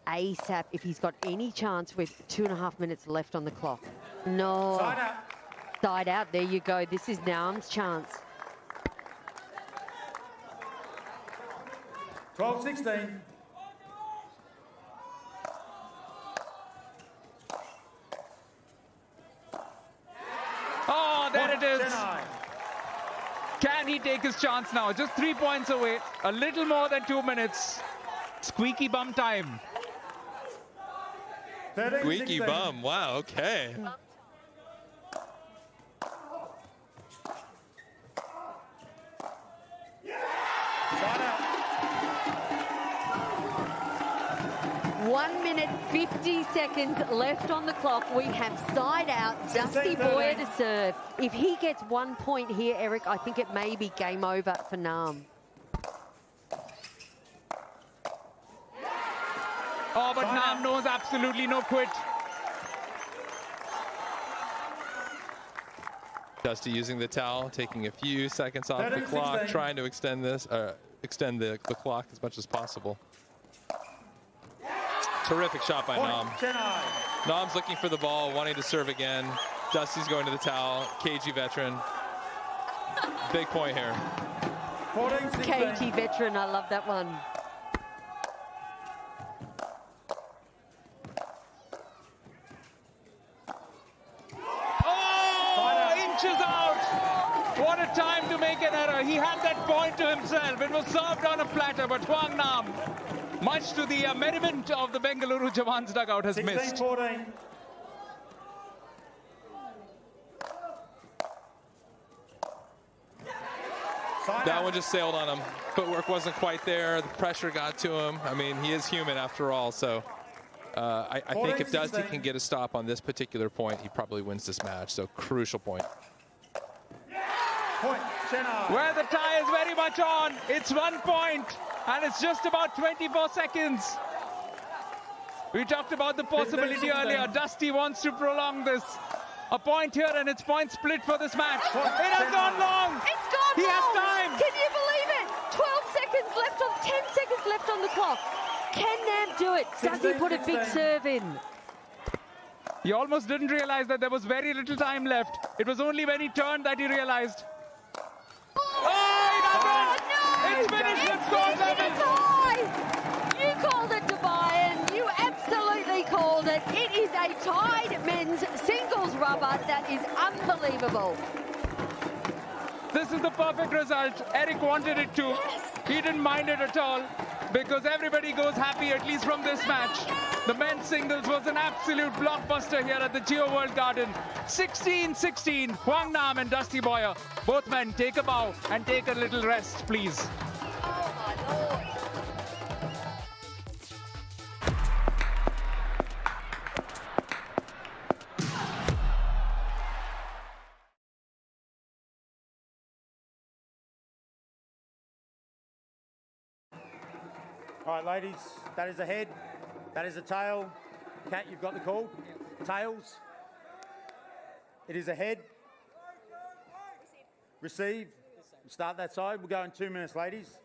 ASAP if he's got any chance with 2.5 minutes left on the clock. No. Side out. Side out. There you go. This is Nam's chance. 12-16. Oh, there it is. can he take his chance now? Just 3 points away. A little more than 2 minutes. Squeaky bum time. Squeaky bum. Wow, okay. One minute, 50 seconds left on the clock. We have side out Dusty Boyer to serve. If he gets 1 point here, Eric, I think it may be game over for Nam. Oh, but Nam knows absolutely no quit. Dusty using the towel, taking a few seconds off the clock, trying to extend this, extend the clock as much as possible. Terrific shot by Nam. Nam's looking for the ball, wanting to serve again. Dusty's going to the towel. KG veteran. Big point here. KG veteran, I love that one. What a time to make an error. He had that point to himself. It was served on a platter, but Huang Nam, much to the merriment of the Bengaluru Jawans dugout, has missed. 16-14. That one just sailed on him. Footwork wasn't quite there. The pressure got to him. I mean, he is human after all, so I think if Dusty can get a stop on this particular point, he probably wins this match. So crucial point. Point, Chennai. Where the tie is very much on. It's 1 point, and it's just about 24 seconds. We talked about the possibility earlier. Dusty wants to prolong this. A point here, and it's point split for this match. It has gone long. It's gone He long. has time. Can you believe it? 12 seconds left on, 10 seconds left on the clock. Can Nam do it? Does he put a big serve in? He almost didn't realize that there was very little time left. It was only when he turned that he realized. It's finished with score level. You called it, Dubai, you absolutely called it. It is a tied men's singles rubber that is unbelievable. This is the perfect result. Eric wanted it too. He didn't mind it at all because everybody goes happy, at least from this match. The men's singles was an absolute blockbuster here at the Geo World Garden. 16-16, Huang Nam and Dusty Boyer. Both men take a bow and take a little rest, please. Oh my Lord. All right, ladies, that is a head. That is a tail. Kat, you've got the call. Tails. It is a head. Receive. Start that side. We'll go in 2 minutes, ladies.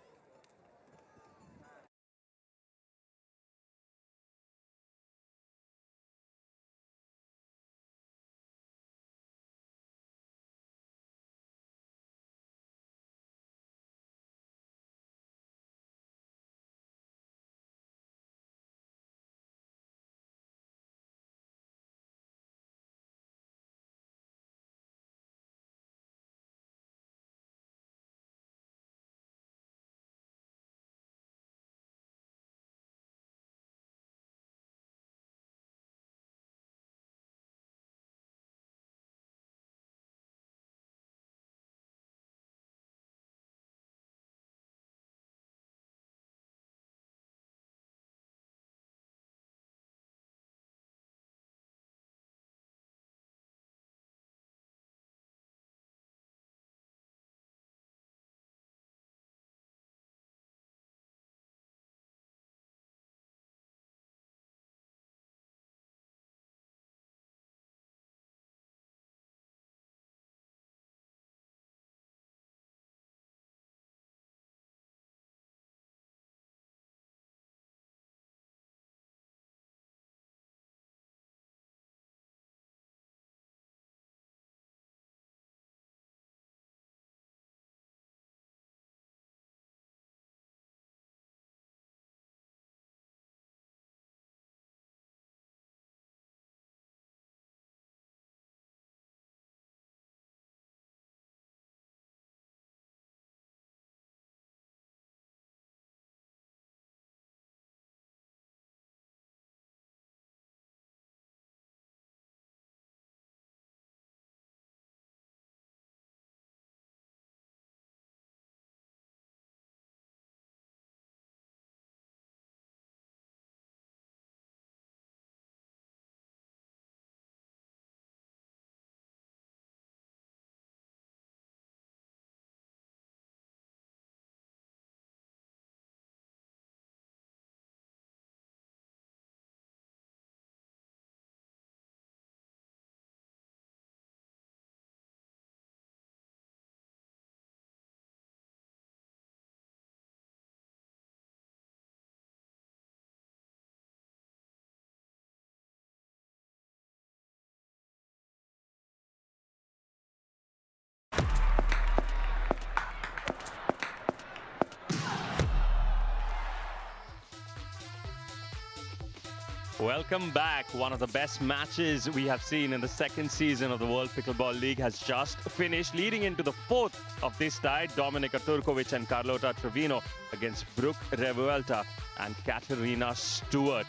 Welcome back. One of the best matches we have seen in the second season of the World Pickleball League has just finished. Leading into the fourth of this tie, Dominika Turkovic and Carlota Trevino against Brooke Revuelta and Katerina Stewart.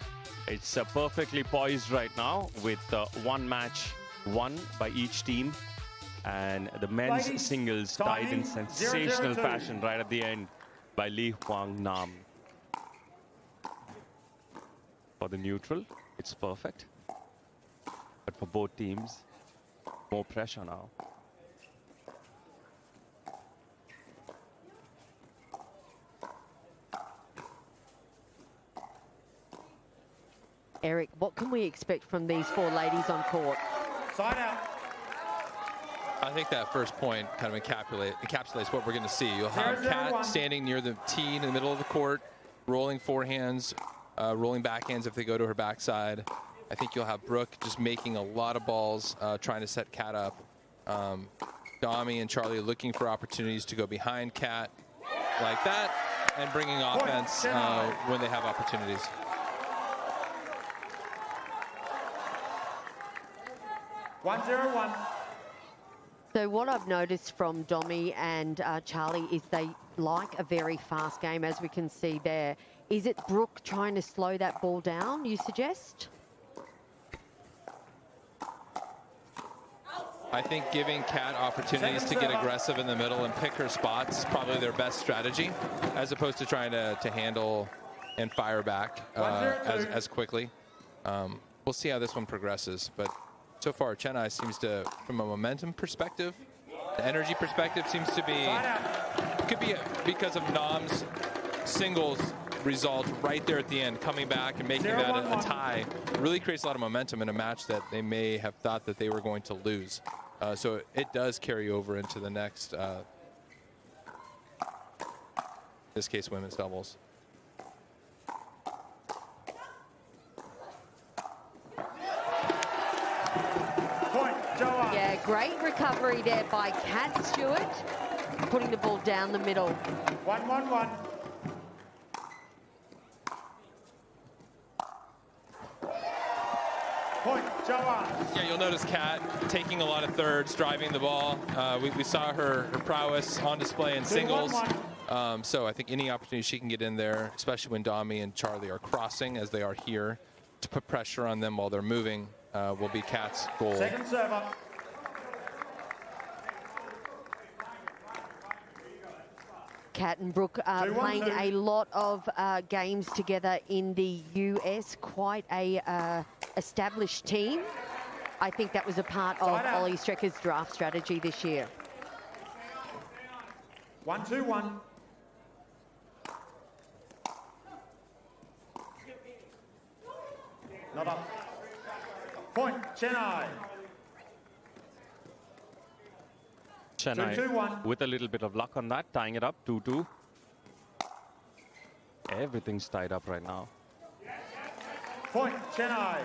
It's perfectly poised right now with one match won by each team. And the men's Ladies, singles tied in sensational fashion right at the end by Lee Huang Nam. For the neutral, it's perfect. But for both teams, more pressure now. Eric, what can we expect from these four ladies on court? Side out. I think that first point kind of encapsulates what we're going to see. You'll have Kat standing near the tee in the middle of the court, rolling forehands, rolling backhands if they go to her backside. I think you'll have Brooke just making a lot of balls, trying to set Kat up. Dami and Charlie looking for opportunities to go behind Kat like that and bringing offense when they have opportunities. One, 0-1. So what I've noticed from Domi and Charlie is they like a very fast game, as we can see there. Is it Brooke trying to slow that ball down, you suggest? I think giving Kat opportunities to get aggressive in the middle and pick her spots is probably their best strategy, as opposed to trying to handle and fire back as quickly. We'll see how this one progresses, but so far Chennai seems to, from a momentum perspective, the energy perspective seems to be, it could be because of Nam's singles result right there at the end, coming back and making that a tie, really creates a lot of momentum in a match that they may have thought that they were going to lose. So it does carry over into the next, in this case, women's doubles. Yeah, great recovery there by Kat Stewart, putting the ball down the middle. 1-1-1. Point, Jawans. Yeah, you'll notice Kat taking a lot of thirds, driving the ball. We saw her prowess on display in singles. So I think any opportunity she can get in there, especially when Dami and Charlie are crossing, as they are here, to put pressure on them while they're moving, will be Kat's goal. Second server. Kat and Brooke are playing a lot of games together in the US. Quite a established team. I think that was a part of Ollie Strecker's draft strategy this year. 1-2-1. Not up. Point, Chennai. Chennai 2-2-1. with a little bit of luck on that, tying it up 2-2. Everything's tied up right now. Point, Chennai.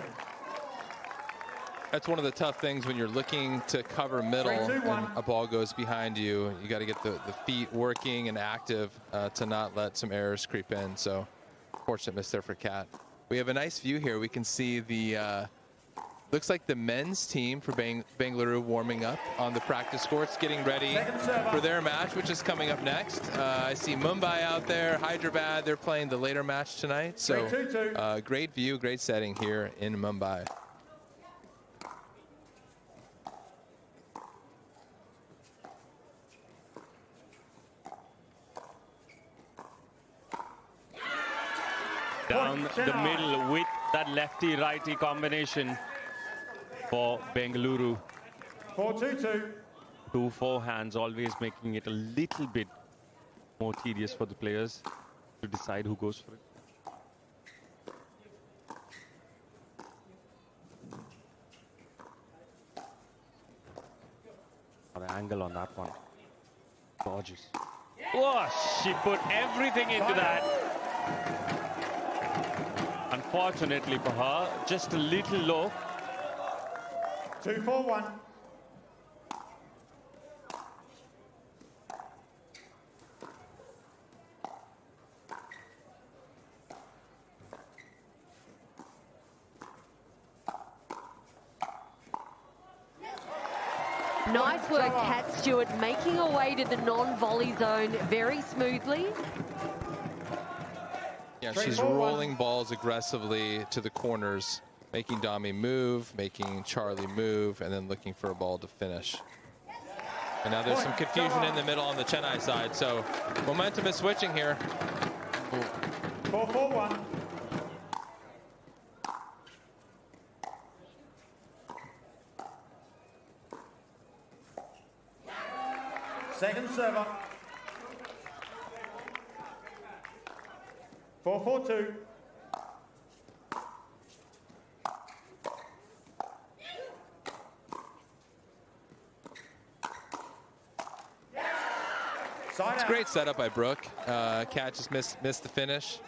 That's one of the tough things when you're looking to cover middle and a ball goes behind you. You got to get the feet working and active to not let some errors creep in. So fortunate miss there for Kat. We have a nice view here. We can see the looks like the men's team for Bengaluru warming up on the practice courts, getting ready for their match, which is coming up next. I see Mumbai out there, Hyderabad. They're playing the later match tonight. So great view, great setting here in Mumbai. Down the middle with that lefty-righty combination for Bengaluru. 4-2-2. Two forehands, always making it a little bit more tedious for the players to decide who goes for it. An angle on that one. Gorgeous. Oh, she put everything into that. Unfortunately for her, just a little low. 2-4-1. Nice work, Kat Stewart, making her way to the non-volley zone very smoothly. Yeah, she's rolling balls aggressively to the corners, making Dami move, making Charlie move, and then looking for a ball to finish. And now there's some confusion in the middle on the Chennai side, so momentum is switching here. 4-4-1. Second server. 4-4-2. It's a great setup by Brooke. Kat just missed the finish.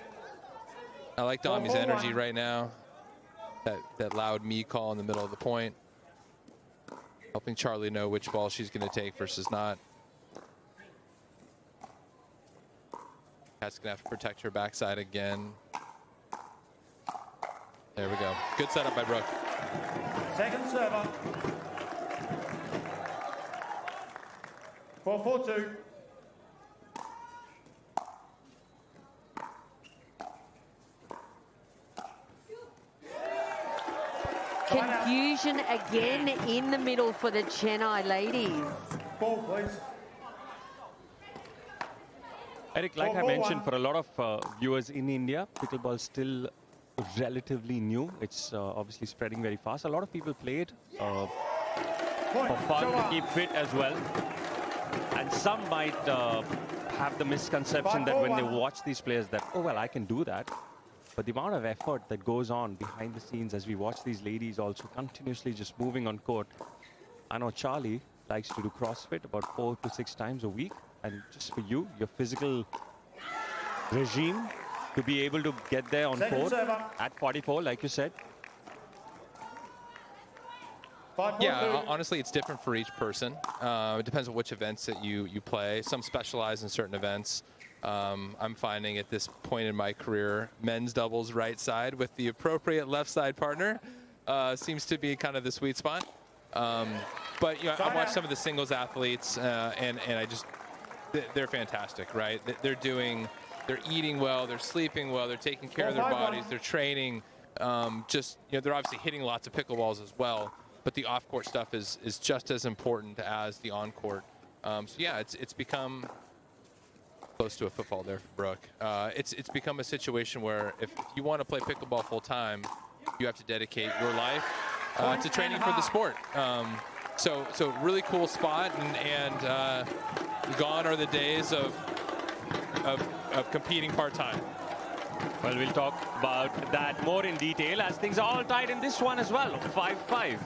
I like Dami's energy right now. That loud me call in the middle of the point. Helping Charlie know which ball she's going to take versus not. Kat's going to have to protect her backside again. There we go. Good setup by Brooke. Second server. 4-4-2. Confusion again in the middle for the Chennai ladies. Ball, please. Eric, like I mentioned, for a lot of viewers in India, pickleball is still relatively new. It's obviously spreading very fast. A lot of people play it for fun, to keep fit as well. And some might have the misconception that when they watch these players that, oh, well, I can do that. But the amount of effort that goes on behind the scenes as we watch these ladies also continuously just moving on court. I know Charlie likes to do CrossFit about 4 to 6 times a week. And just for you, your physical regime to be able to get there on court at 44, like you said. Yeah, honestly, it's different for each person. It depends on which events that you play. Some specialize in certain events. I'm finding at this point in my career, men's doubles right side with the appropriate left side partner seems to be kind of the sweet spot. But you know, I watch some of the singles athletes, and I just they're fantastic, right? They're eating well, they're sleeping well, they're taking care of their bodies, they're training. Just they're obviously hitting lots of pickleballs as well, but the off-court stuff is just as important as the on-court. So yeah, it's become close to a football there for Brooke. It's become a situation where if you want to play pickleball full time, you have to dedicate your life to training for the sport. So really cool spot, and gone are the days of competing part-time. Well, we'll talk about that more in detail as things are all tied in this one as well. 5-5.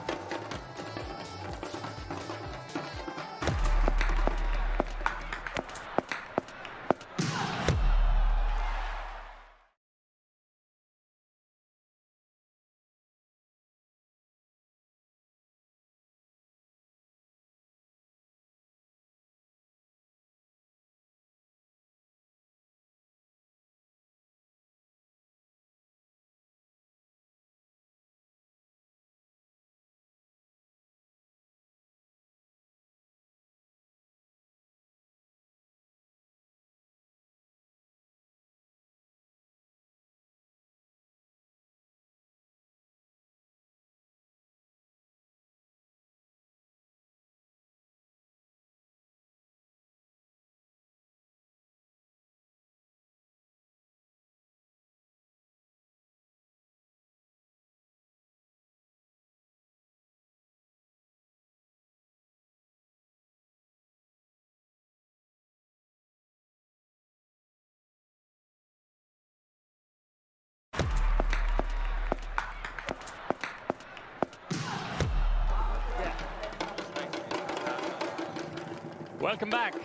Welcome back.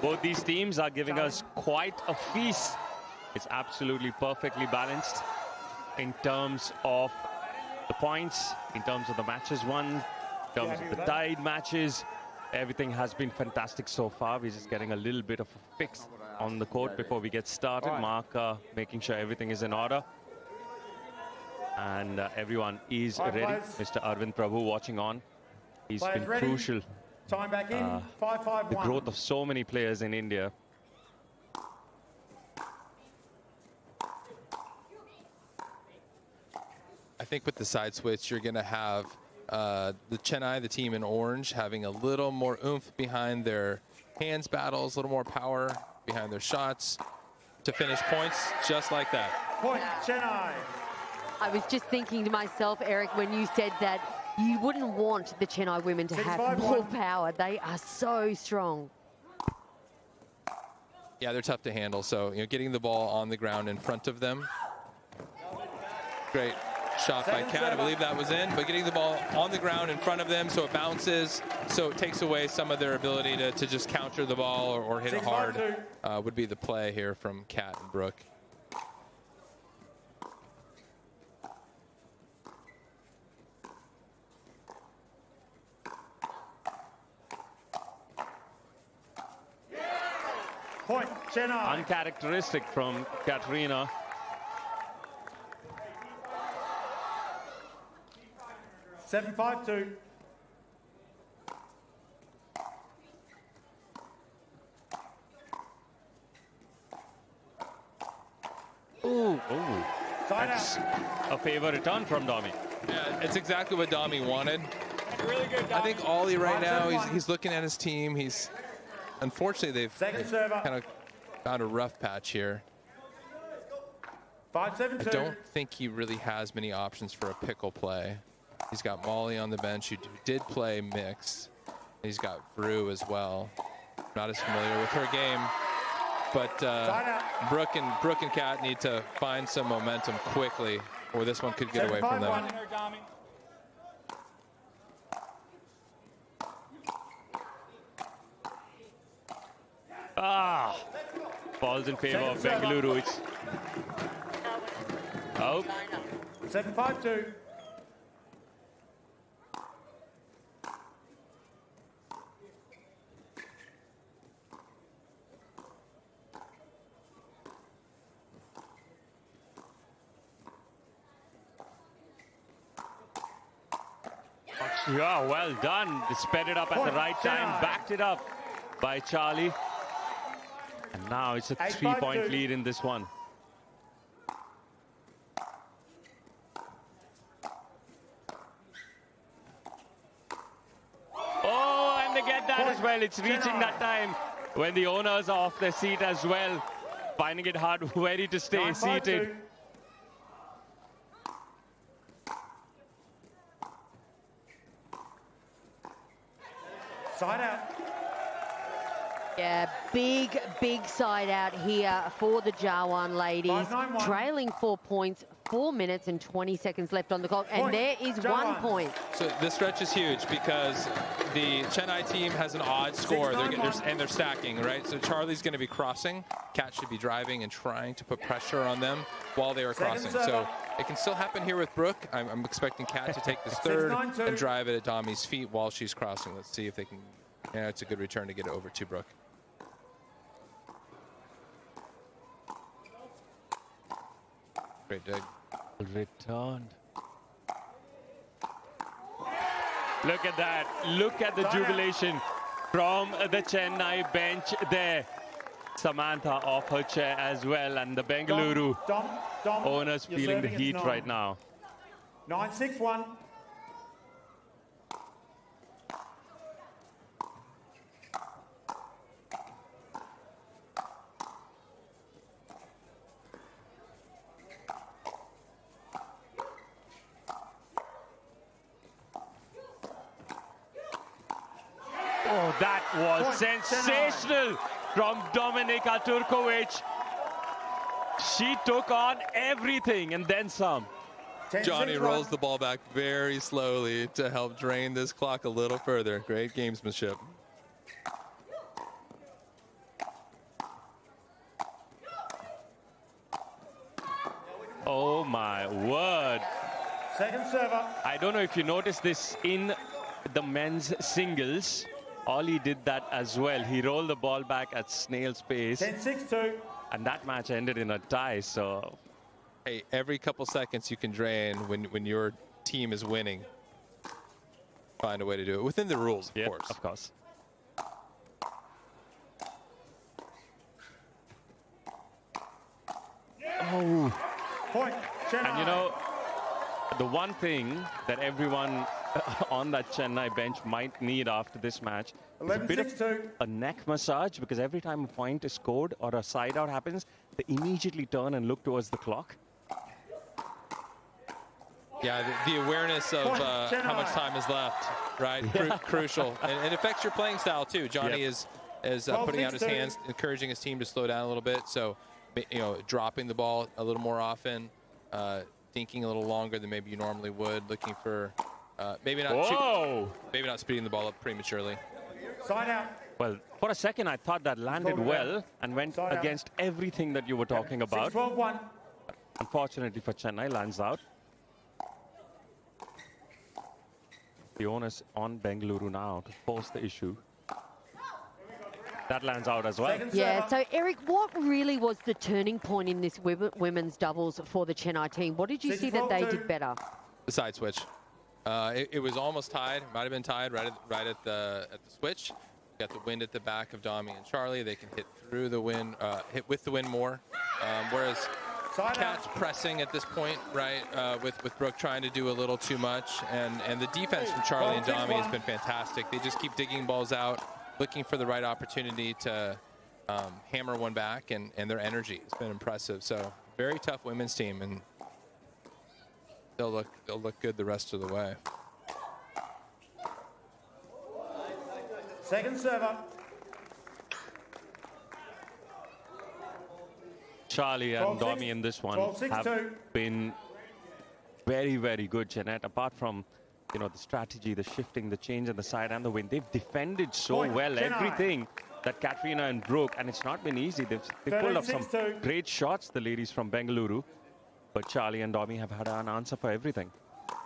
Both these teams are giving us quite a feast. It's absolutely perfectly balanced in terms of the points, in terms of the matches won, in terms of the tied matches. Everything has been fantastic so far. We're just getting a little bit of a fix on the court before we get started. Mark making sure everything is in order. And everyone is ready. Mr. Arvind Prabhu watching on. He's been crucial Time back in, 5-5-1. The growth of so many players in India. I think with the side switch, you're going to have the Chennai, the team in orange, having a little more oomph behind their hands battles, a little more power behind their shots to finish points just like that. Point, Chennai. I was just thinking to myself, Eric, when you said that you wouldn't want the Chennai women to have more power. They are so strong. Yeah, they're tough to handle. So, getting the ball on the ground in front of them. Great shot by Kat. I believe that was in. But getting the ball on the ground in front of them so it bounces, so it takes away some of their ability to just counter the ball or hit it hard would be the play here from Kat and Brooke. Point, Chennai. Uncharacteristic from Katrina. Seven, 5-2. Ooh. That's a favor return from Domi. Yeah, it's exactly what Domi wanted. I think Ollie right now, he's looking at his team. Unfortunately, they've kind of found a rough patch here. 5-7-2. I don't think he really has many options for a pickle play. He's got Molly on the bench, who did play mix. He's got Brew as well. Not as familiar with her game, but Brooke and Kat need to find some momentum quickly, or this one could get away from them. Balls in favor of Bengaluru. It's out. 7-5-2. Yeah, well done. They sped it up at the right time, backed it up by Charlie. And now it's a 3-point lead in this one. Oh, and they get that as well. It's reaching that time when the owners are off their seat as well, finding it hard very to stay seated. Side out. Yeah, big side out here for the Jawan ladies. 5-9-1. Trailing 4 points, 4 minutes and 20 seconds left on the clock. And there is 1 point. So this stretch is huge because the Chennai team has an odd score and they're stacking, right? So Charlie's going to be crossing. Kat should be driving and trying to put pressure on them while they are crossing. So it can still happen here with Brooke. I'm expecting Kat to take this third and drive it at Domi's feet while she's crossing. Let's see if they can. Yeah, it's a good return to get it over to Brooke. Great dig. Returned. Look at that. Look at the jubilation from the Chennai bench there. Samantha off her chair as well, and the Bengaluru owners feeling the heat right now. 9-6-1. Oh, that was sensational from Dominika Turkovic. She took on everything and then some. Johnny rolls the ball back very slowly to help drain this clock a little further. Great gamesmanship. Oh my word. Second server. I don't know if you noticed this in the men's singles. Ollie did that as well. He rolled the ball back at snail's pace. 10-6-2. And that match ended in a tie, so... Hey, every couple seconds you can drain when your team is winning. find a way to do it within the rules, of course. Of course. Oh. Point. Chennai. And you know, the one thing that everyone on that Chennai bench might need after this match is a bit of a neck massage, because every time a point is scored or a side out happens, they immediately turn and look towards the clock. Yeah, the awareness of how much time is left, right? Crucial. And it affects your playing style, too. Johnny is putting out his hands, encouraging his team to slow down a little bit. So, you know, dropping the ball a little more often, thinking a little longer than maybe you normally would, looking for maybe not speeding the ball up prematurely. Side out. Well, for a second, I thought that landed well and went against everything that you were talking about. 6-12-1. Unfortunately for Chennai, lands out. The onus on Bengaluru now to force the issue. That lands out as well. Yeah, so Eric, what really was the turning point in this women's doubles for the Chennai team? What did you see that they did better? The side switch. It was almost tied. Might have been tied right at the switch. Got the wind at the back of Dami and Charlie. They can hit through the wind, hit with the wind more. Whereas Cat's pressing at this point, right, with Brooke trying to do a little too much. And the defense from Charlie and Dami has been fantastic. They just keep digging balls out, looking for the right opportunity to hammer one back, and their energy has been impressive. So very tough women's team, and they'll look good the rest of the way. Second server. Charlie and Domi in this one have been very, very good, Jeanette. Apart from, you know, the strategy, the shifting, the change in the side and the wind, they've defended so well everything that Katrina and Brooke, and it's not been easy. They've pulled off some great shots, the ladies from Bengaluru, but Charlie and Domi have had an answer for everything.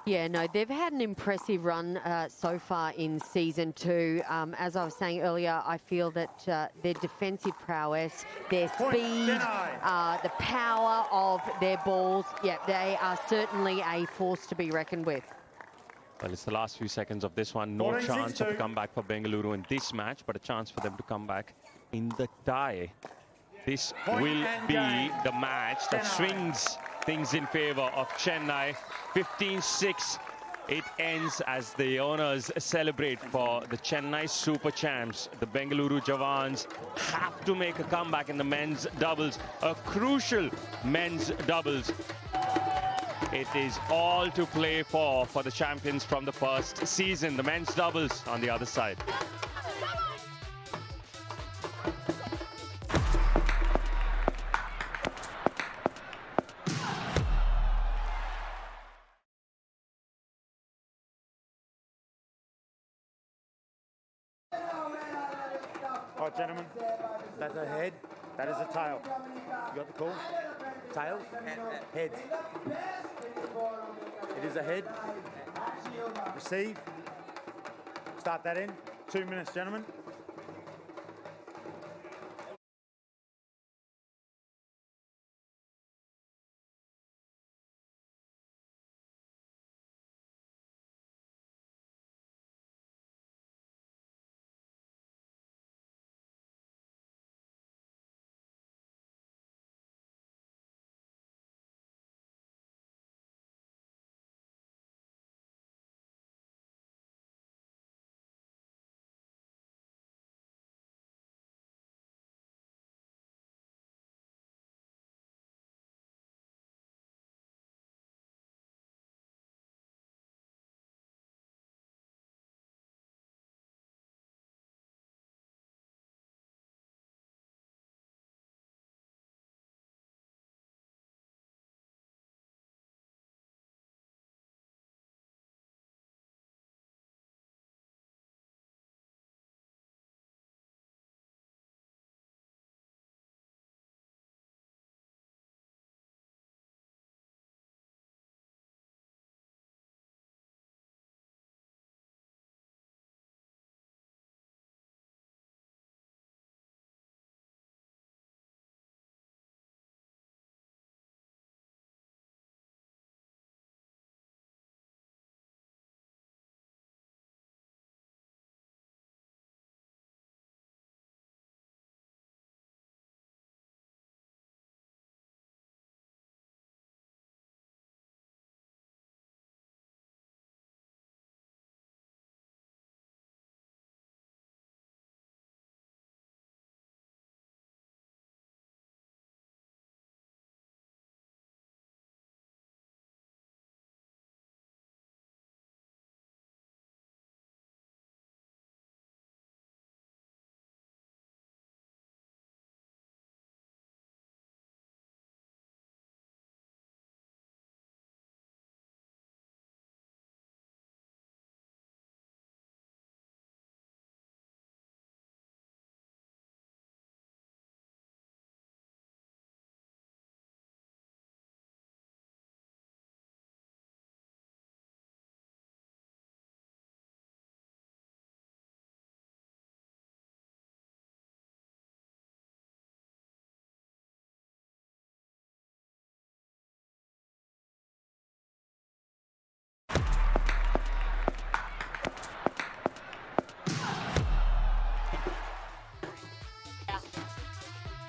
Yeah, no, they've had an impressive run so far in season 2. As I was saying earlier, I feel that their defensive prowess, their speed, the power of their balls, yeah, they are certainly a force to be reckoned with. Well, it's the last few seconds of this one. No chance of a comeback for Bengaluru in this match, but a chance for them to come back in the tie. This will be the match that swings things in favor of Chennai. 15-6. It ends as the owners celebrate for the Chennai Super Champs. The Bengaluru Jawans have to make a comeback in the men's doubles, a crucial men's doubles. It is all to play for the champions from the first season. The men's doubles on the other side. All right, gentlemen, that's a head, that is a tail. You got the call? Tail? Head. It is a head. Receive. Start that in. 2 minutes, gentlemen.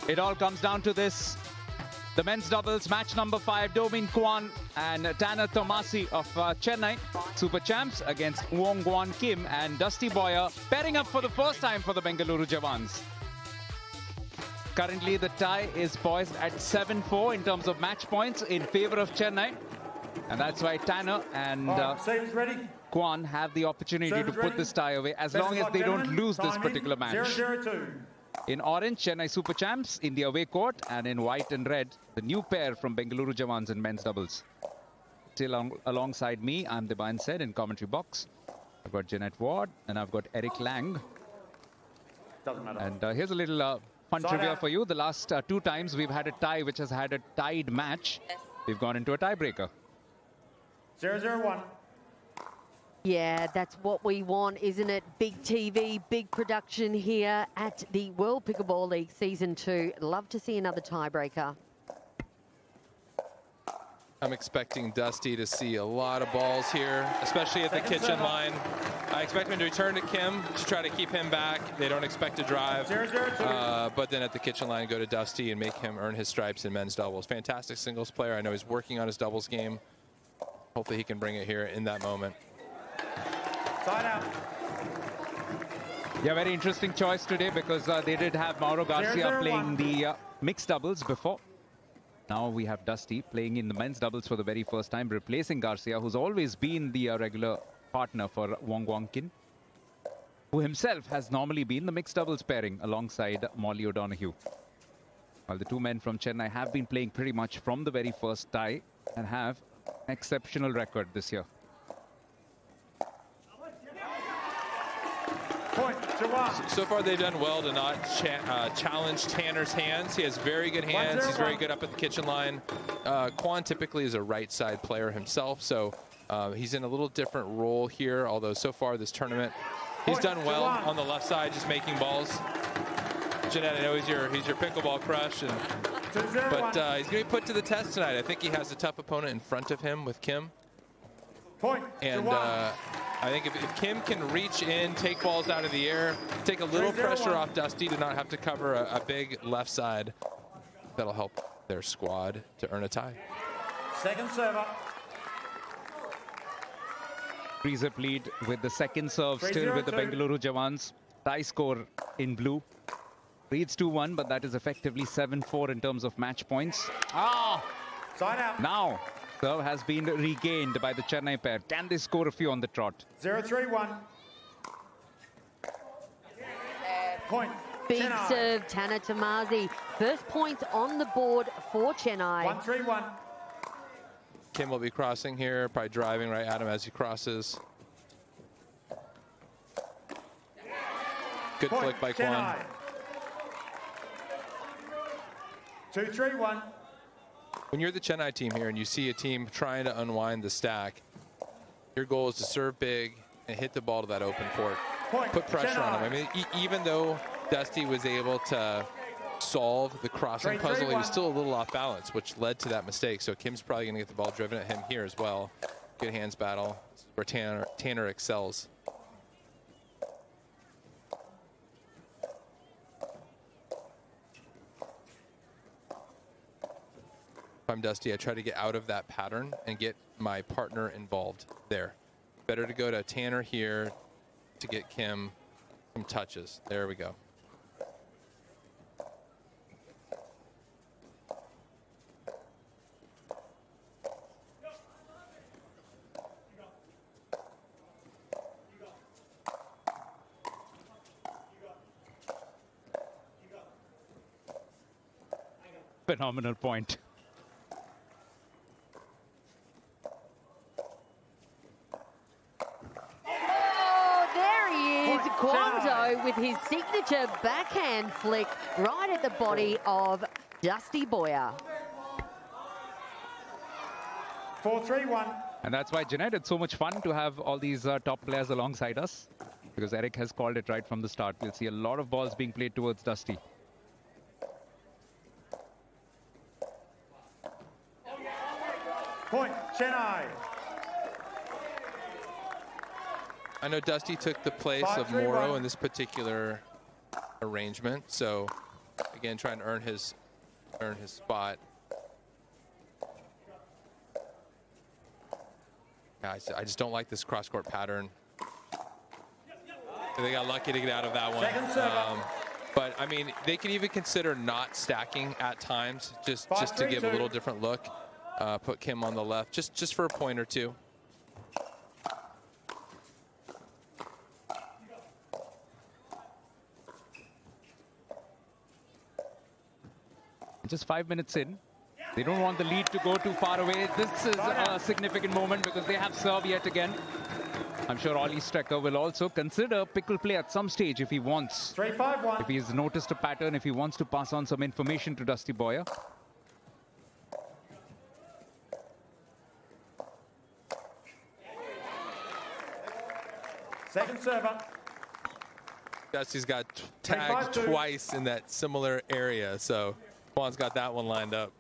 It all comes down to this. The men's doubles, match number 5, Do-Min Kwon and Tanner Tomasi of Chennai Super Champs against Wong Guan Kim and Dusty Boyer, pairing up for the first time for the Bengaluru Jawans. Currently, the tie is poised at 7-4 in terms of match points in favor of Chennai. And that's why Tanner and Kwon have the opportunity to put this tie away as long as they don't lose this particular match. 0-0-2. In orange, Chennai Super Champs in the away court, and in white and red, the new pair from Bengaluru Jawans in men's doubles. Still alongside me, I'm Deban Said in commentary box. I've got Jeanette Ward and I've got Eric Lang. Doesn't matter. And here's a little fun trivia for you. The last 2 times we've had a tie which has had a tied match, we've gone into a tiebreaker. 0-0-1. Yeah, that's what we want, isn't it? Big TV, big production here at the World Pickleball League Season 2. Love to see another tiebreaker. I'm expecting Dusty to see a lot of balls here, especially at the kitchen line. I expect him to return to Kim to try to keep him back. They don't expect to drive. 0-0-2. But then at the kitchen line, go to Dusty and make him earn his stripes in men's doubles. Fantastic singles player. I know he's working on his doubles game. Hopefully he can bring it here in that moment. Side out. Yeah, very interesting choice today because they did have Mauro Garcia playing the mixed doubles before. Now we have Dusty playing in the men's doubles for the very first time, replacing Garcia, who's always been the regular partner for Wong Guan Kim, who himself has normally been the mixed doubles pairing alongside Molly O'Donoghue. While the 2 men from Chennai have been playing pretty much from the very first tie and have an exceptional record this year. So far, they've done well to not challenge Tanner's hands. He has very good hands. He's very good up at the kitchen line. Kwon typically is a right side player himself, so he's in a little different role here. Although so far this tournament, he's done well on the left side, just making balls. Jeanette, I know he's your pickleball crush, but he's going to be put to the test tonight. I think he has a tough opponent in front of him with Kim. And I think if Kim can reach in, take balls out of the air, take a little pressure off Dusty to not have to cover a big left side, that'll help their squad to earn a tie. Second server. 3-zip lead with the second serve still with the Bengaluru Jawans. Tie score in blue. Reads 2-1, but that is effectively 7-4 in terms of match points. Side out. Now, serve has been regained by the Chennai pair. Can they score a few on the trot? 0-3-1. Point. Big Chennai. serve, Tanner Tomasi. First points on the board for Chennai. 1-3-1. Kim will be crossing here, probably driving right at him as he crosses. Good flick by Kwon. 2-3-1. When you're the Chennai team here and you see a team trying to unwind the stack, your goal is to serve big and hit the ball to that open court. Put pressure on him. I mean, even though Dusty was able to solve the crossing puzzle, he was still a little off balance, which led to that mistake. So Kim's probably going to get the ball driven at him here as well. Good hands battle where Tanner excels. If I'm Dusty, I try to get out of that pattern and get my partner involved there. Better to go to Tanner here to get Kim some touches. There we go. Phenomenal point. Kwon with his signature backhand flick right at the body of Dusty Boyer. 4-3-1. And that's why, Jeanette, it's so much fun to have all these top players alongside us, because Eric has called it right from the start. We'll see a lot of balls being played towards Dusty. Point, Chennai. I know Dusty took the place of Moro in this particular arrangement, so Again, trying to earn his spot. Yeah, I just don't like this cross-court pattern. They got lucky to get out of that one. But I mean, they could even consider not stacking at times, just to give a little different look. Put Kim on the left, just for a point or two. Just 5 minutes in. They don't want the lead to go too far away. This is a significant moment because they have serve yet again. I'm sure Ollie Strecker will also consider pickle play at some stage if he wants. 3-5-1. If he's noticed a pattern, if he wants to pass on some information to Dusty Boyer. Second server. Dusty's got tagged twice in that similar area, so Juan's got that one lined up.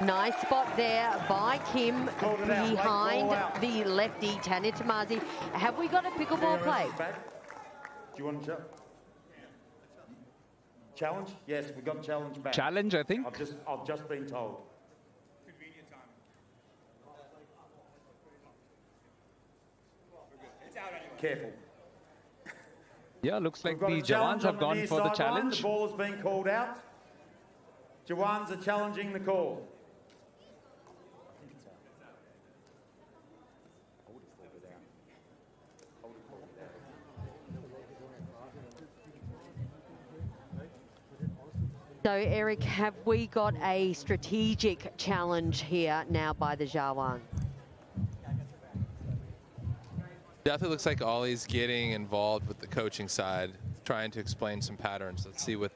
Nice spot there by Kim behind the lefty, Tanya Tamazi. Have we got a pickleball play? Do you want to challenge? Yes, we got challenge back. Challenge, I think. I've just been told. Careful. Yeah, looks like the Jawans have gone for the challenge. The ball has been called out. Jawans are challenging the call. So, Eric, have we got a strategic challenge here now by the Jawans? Definitely looks like Ollie's getting involved with the coaching side, trying to explain some patterns. Let's see what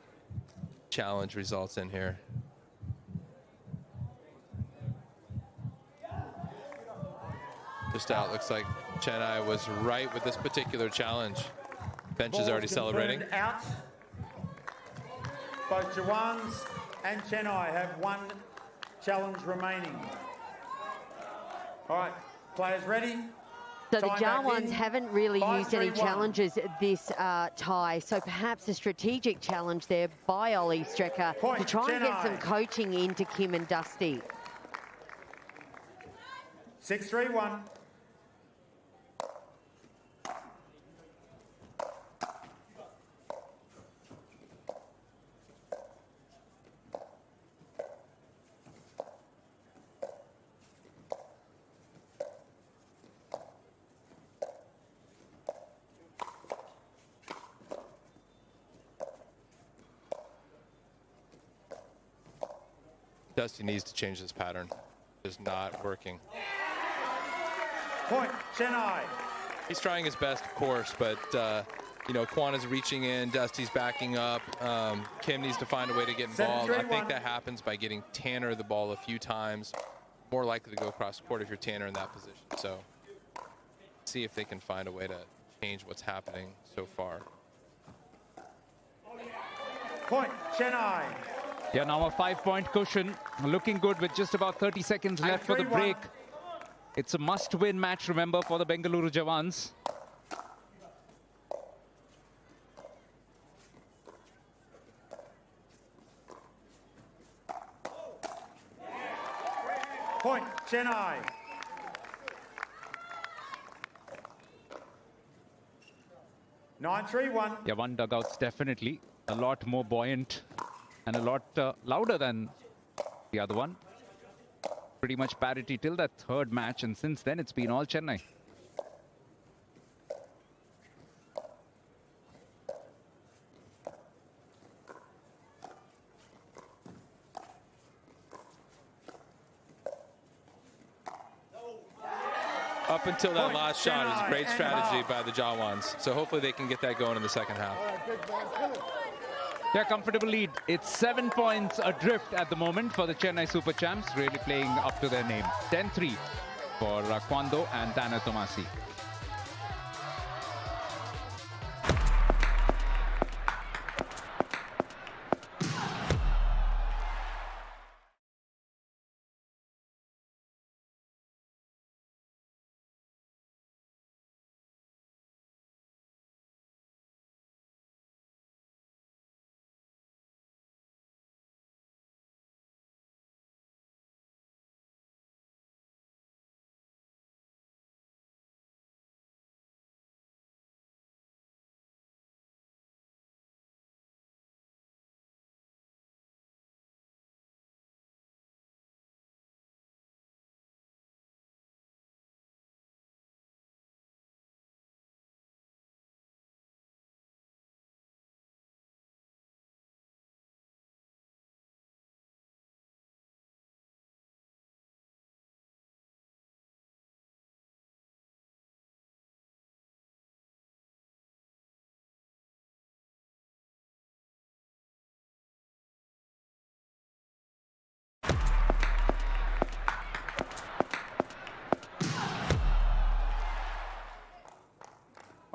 challenge results in here. Just out, looks like Chennai was right with this particular challenge. Bench is already celebrating. Out. Both Jawans and Chennai have one challenge remaining. All right, players ready? So the Jawans haven't really used any challenges this tie, so perhaps a strategic challenge there by Ollie Strecker to try and get some coaching into Kim and Dusty. 6-3-1. Dusty needs to change this pattern. It's not working. Point, Chennai. He's trying his best, of course, but you know, Quan is reaching in, Dusty's backing up. Kim needs to find a way to get involved. I think that happens by getting Tanner the ball a few times. More likely to go across the court if you're Tanner in that position. So see if they can find a way to change what's happening so far. Point, Chennai. Yeah, now a 5-point cushion. Looking good with just about 30 seconds left for the break. It's a must-win match, remember, for the Bengaluru Jawans. Point, Chennai. (9-3-1). Yeah, one dugout's definitely a lot more buoyant and a lot louder than the other one. Pretty much parity till that third match, and since then it's been all Chennai. Up until that last shot, it was a great strategy by the Jawans. So hopefully they can get that going in the second half. Yeah, comfortable lead. It's 7 points adrift at the moment for the Chennai Super Champs, really playing up to their name. 10-3 for Kwando and Tana Tomasi.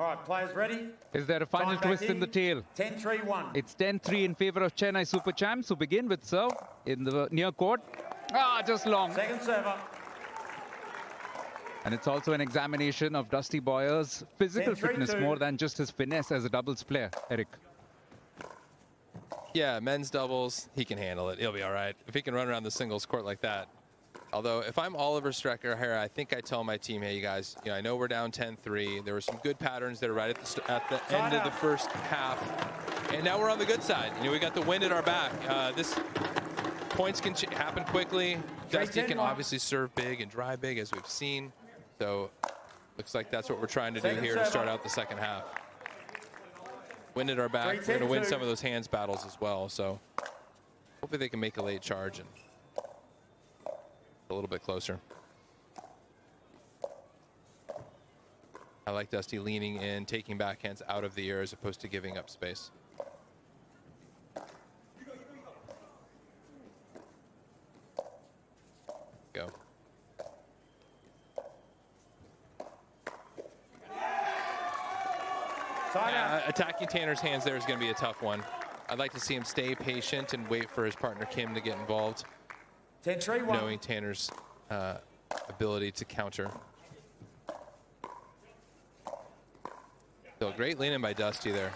All right, players ready? Is there a final Time back twist in the tail? 10-3-1. It's 10-3 in favor of Chennai Super Champs, who begin with serve in the near court. Just long. Second server. And it's also an examination of Dusty Boyer's physical 10-3-2. fitness more than just his finesse as a doubles player, Eric. Yeah, men's doubles, he can handle it. He'll be all right. If he can run around the singles court like that. Although, if I'm Oliver Strecker here, I think I tell my team, hey, you guys, I know we're down 10-3. There were some good patterns there right at the end of the first half. And now we're on the good side. We got the wind at our back. This points can happen quickly. Dusty can obviously serve big and drive big, as we've seen. So, looks like that's what we're trying to do here to start out the second half. Wind at our back. We're going to win some of those hands battles as well. So, hopefully they can make a late charge and a little bit closer. I like Dusty leaning in, taking backhands out of the air as opposed to giving up space. Go. Attacking Tanner's hands there is going to be a tough one. I'd like to see him stay patient and wait for his partner Kim to get involved. 10-3-1. Knowing Tanner's ability to counter. Still a great lean in by Dusty there.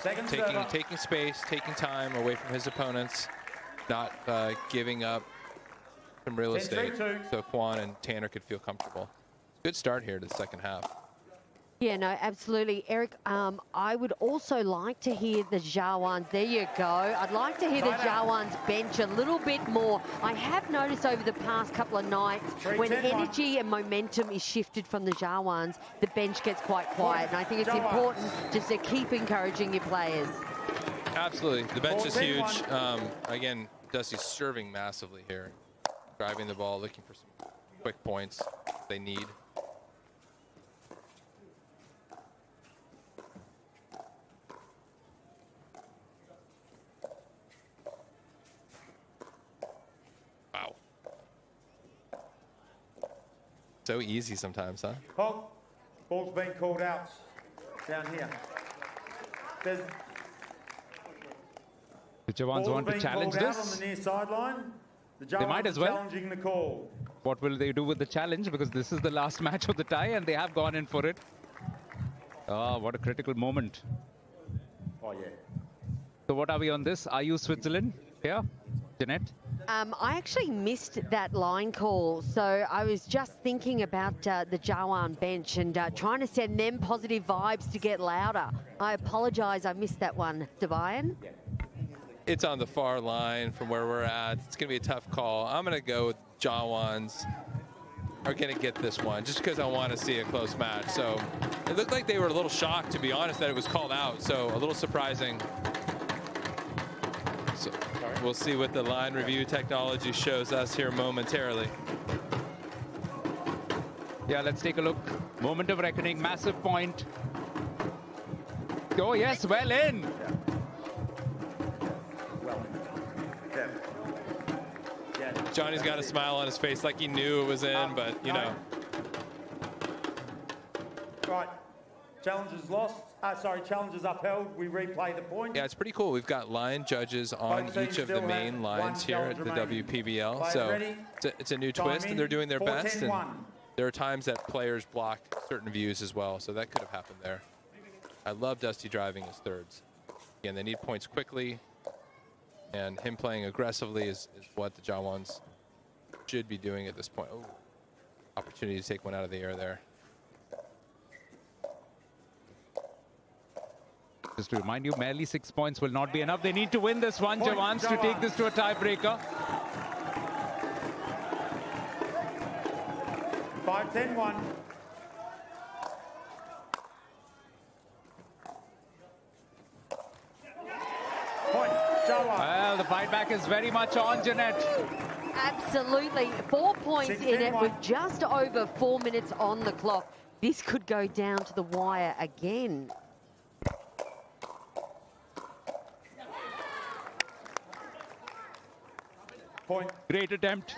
Taking space, taking time away from his opponents, not giving up some real estate. So Kwan and Tanner could feel comfortable. Good start here to the second half. Yeah, no, absolutely. Eric, I would also like to hear the Jawans. There you go. I'd like to hear the Jawans bench a little bit more. I have noticed over the past couple of nights, when energy and momentum is shifted from the Jawans, the bench gets quite quiet. And I think it's important just to keep encouraging your players. Absolutely. The bench is huge. Again, Dusty's serving massively here. Driving the ball, looking for some quick points they need. So easy sometimes, huh? Oh, ball's been called out down here. The Jawans want to challenge this. On the near sideline. The Jawans they might as well. Challenging the call. What will they do with the challenge? Because this is the last match of the tie and they have gone in for it. Oh, what a critical moment. Oh, yeah. So what are we on this? Are you Switzerland here, Jeanette? I actually missed that line call, so I was just thinking about the Jawan bench and trying to send them positive vibes to get louder. I apologise, I missed that one, Devian. It's on the far line from where we're at. It's going to be a tough call. I'm going to go with Jawans are going to get this one just because I want to see a close match. So it looked like they were a little shocked, to be honest, that it was called out. So a little surprising. So we'll see what the line review technology shows us here momentarily. Yeah, let's take a look. Moment of reckoning, massive point. Oh, yes, well in. Johnny's got a smile on his face like he knew it was in, but, you know. Right. Challenges lost. Challenges upheld. We replay the point. Yeah, it's pretty cool. We've got line judges on each of the main lines here at the WPBL. So it's a new twist, and they're doing their best. And there are times that players block certain views as well, so that could have happened there. I love Dusty driving his thirds. Again, they need points quickly, and him playing aggressively is what the Jawans should be doing at this point. Oh, opportunity to take one out of the air there. Just to remind you, merely 6 points will not be enough. They need to win this one, Jawans, to take this to a tiebreaker. 5-10-1. Point, Jawans. Well, the fight back is very much on, Jeanette. Absolutely. 4 points in it with just over 4 minutes on the clock. This could go down to the wire again. Point. Great attempt.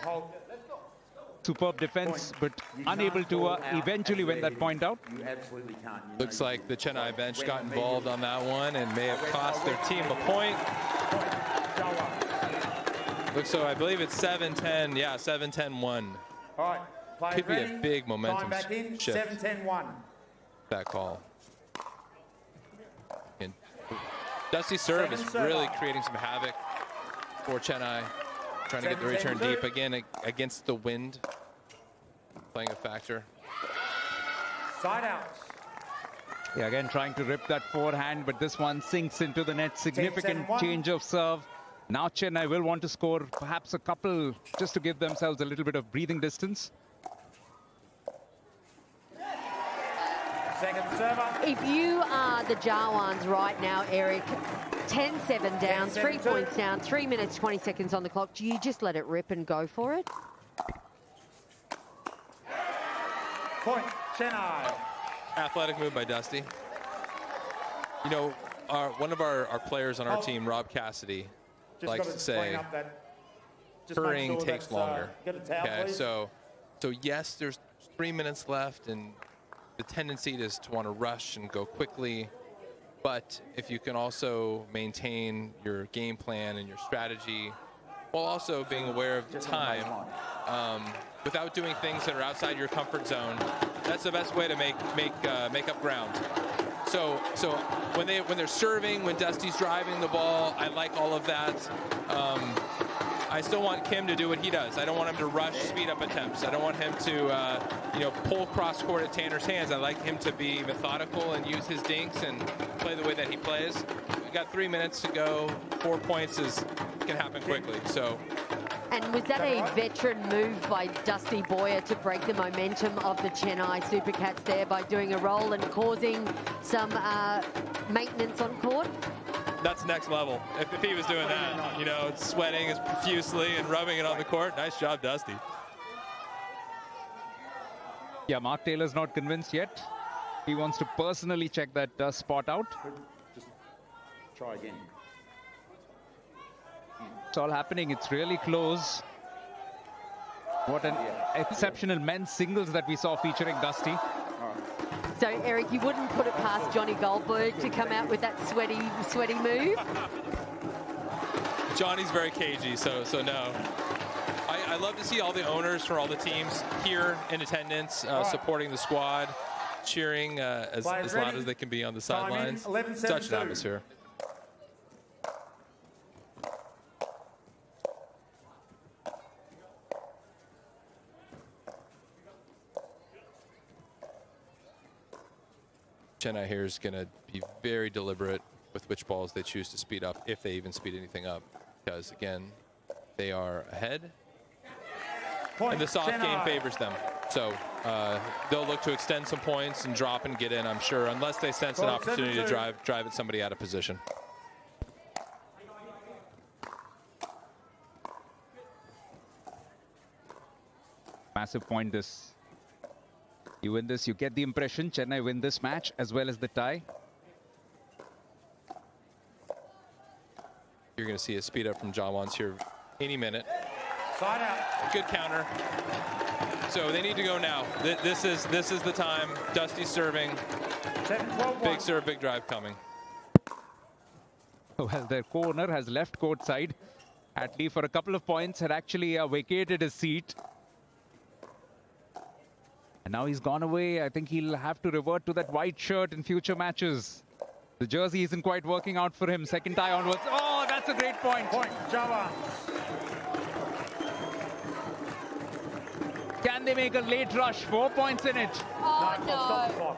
superb defense, but unable to eventually win that point out. You absolutely can't. You know Looks like the Chennai bench got involved on that one and may have cost their team a point. Looks so, I believe it's 7-10. Yeah, 7-10-1. All right, players Could be ready. a big momentum Time back in. shift. 7-10-1. That call. And Dusty's serve is Seven really serve. creating some havoc for Chennai. Trying to get the return deep again against the wind. Playing a factor. Side outs. Yeah, again, trying to rip that forehand, but this one sinks into the net. Significant 10-7-1. change of serve. Now Chennai will want to score perhaps a couple just to give themselves a little bit of breathing distance. Second server. If you are the Jawans right now, Eric, 10-7 down, 3 points down, 3 minutes, 20 seconds on the clock, do you just let it rip and go for it? Point, Chennai. Athletic move by Dusty. You know, one of our players on our team, Rob Cassidy, Just likes gotta to say, clean up that. Just make hurrying sure takes that's, longer. Get a towel, Okay, please. so yes, there's 3 minutes left, and the tendency is to want to rush and go quickly. But if you can also maintain your game plan and your strategy, while also being aware of time, without doing things that are outside your comfort zone, that's the best way to make up ground. So when they're serving, when Dusty's driving the ball, I like all of that. I still want Kim to do what he does. I don't want him to rush, speed up attempts. I don't want him to, pull cross court at Tanner's hands. I like him to be methodical and use his dinks and play the way that he plays. We got 3 minutes to go. 4 points can happen quickly. So. And was that a veteran move by Dusty Boyer to break the momentum of the Chennai Supercats there by doing a roll and causing some maintenance on court? That's next level. If he was doing that, sweating as profusely and rubbing it on the court. Nice job, Dusty. Yeah, Mark Taylor's not convinced yet. He wants to personally check that spot out. Just try again. It's all happening. It's really close. What an exceptional men's singles that we saw featuring Dusty. So, Eric, you wouldn't put it past Johnny Goldberg to come out with that sweaty move? Johnny's very cagey, so no. I love to see all the owners for all the teams here in attendance, supporting the squad, cheering as loud as they can be on the sidelines. Such an atmosphere. Chennai here is going to be very deliberate with which balls they choose to speed up, if they even speed anything up, because again, they are ahead, and the soft game favors them. So they'll look to extend some points and drop and get in, I'm sure, unless they sense an opportunity to drive at somebody out of position. Massive point this. You win this, you get the impression Chennai win this match as well as the tie. You're going to see a speed up from Jawans here any minute. Side out. Good counter. So they need to go now. This is the time. Dusty serving. 7-12-1. Big serve, big drive coming. Well, their corner has left court side. Atley, for a couple of points, had actually vacated his seat. And now he's gone away. I think he'll have to revert to that white shirt in future matches. The jersey isn't quite working out for him. Second tie onwards. Oh, that's a great point. Point, Jawans. Can they make a late rush? 4 points in it. Oh, Stop the clock.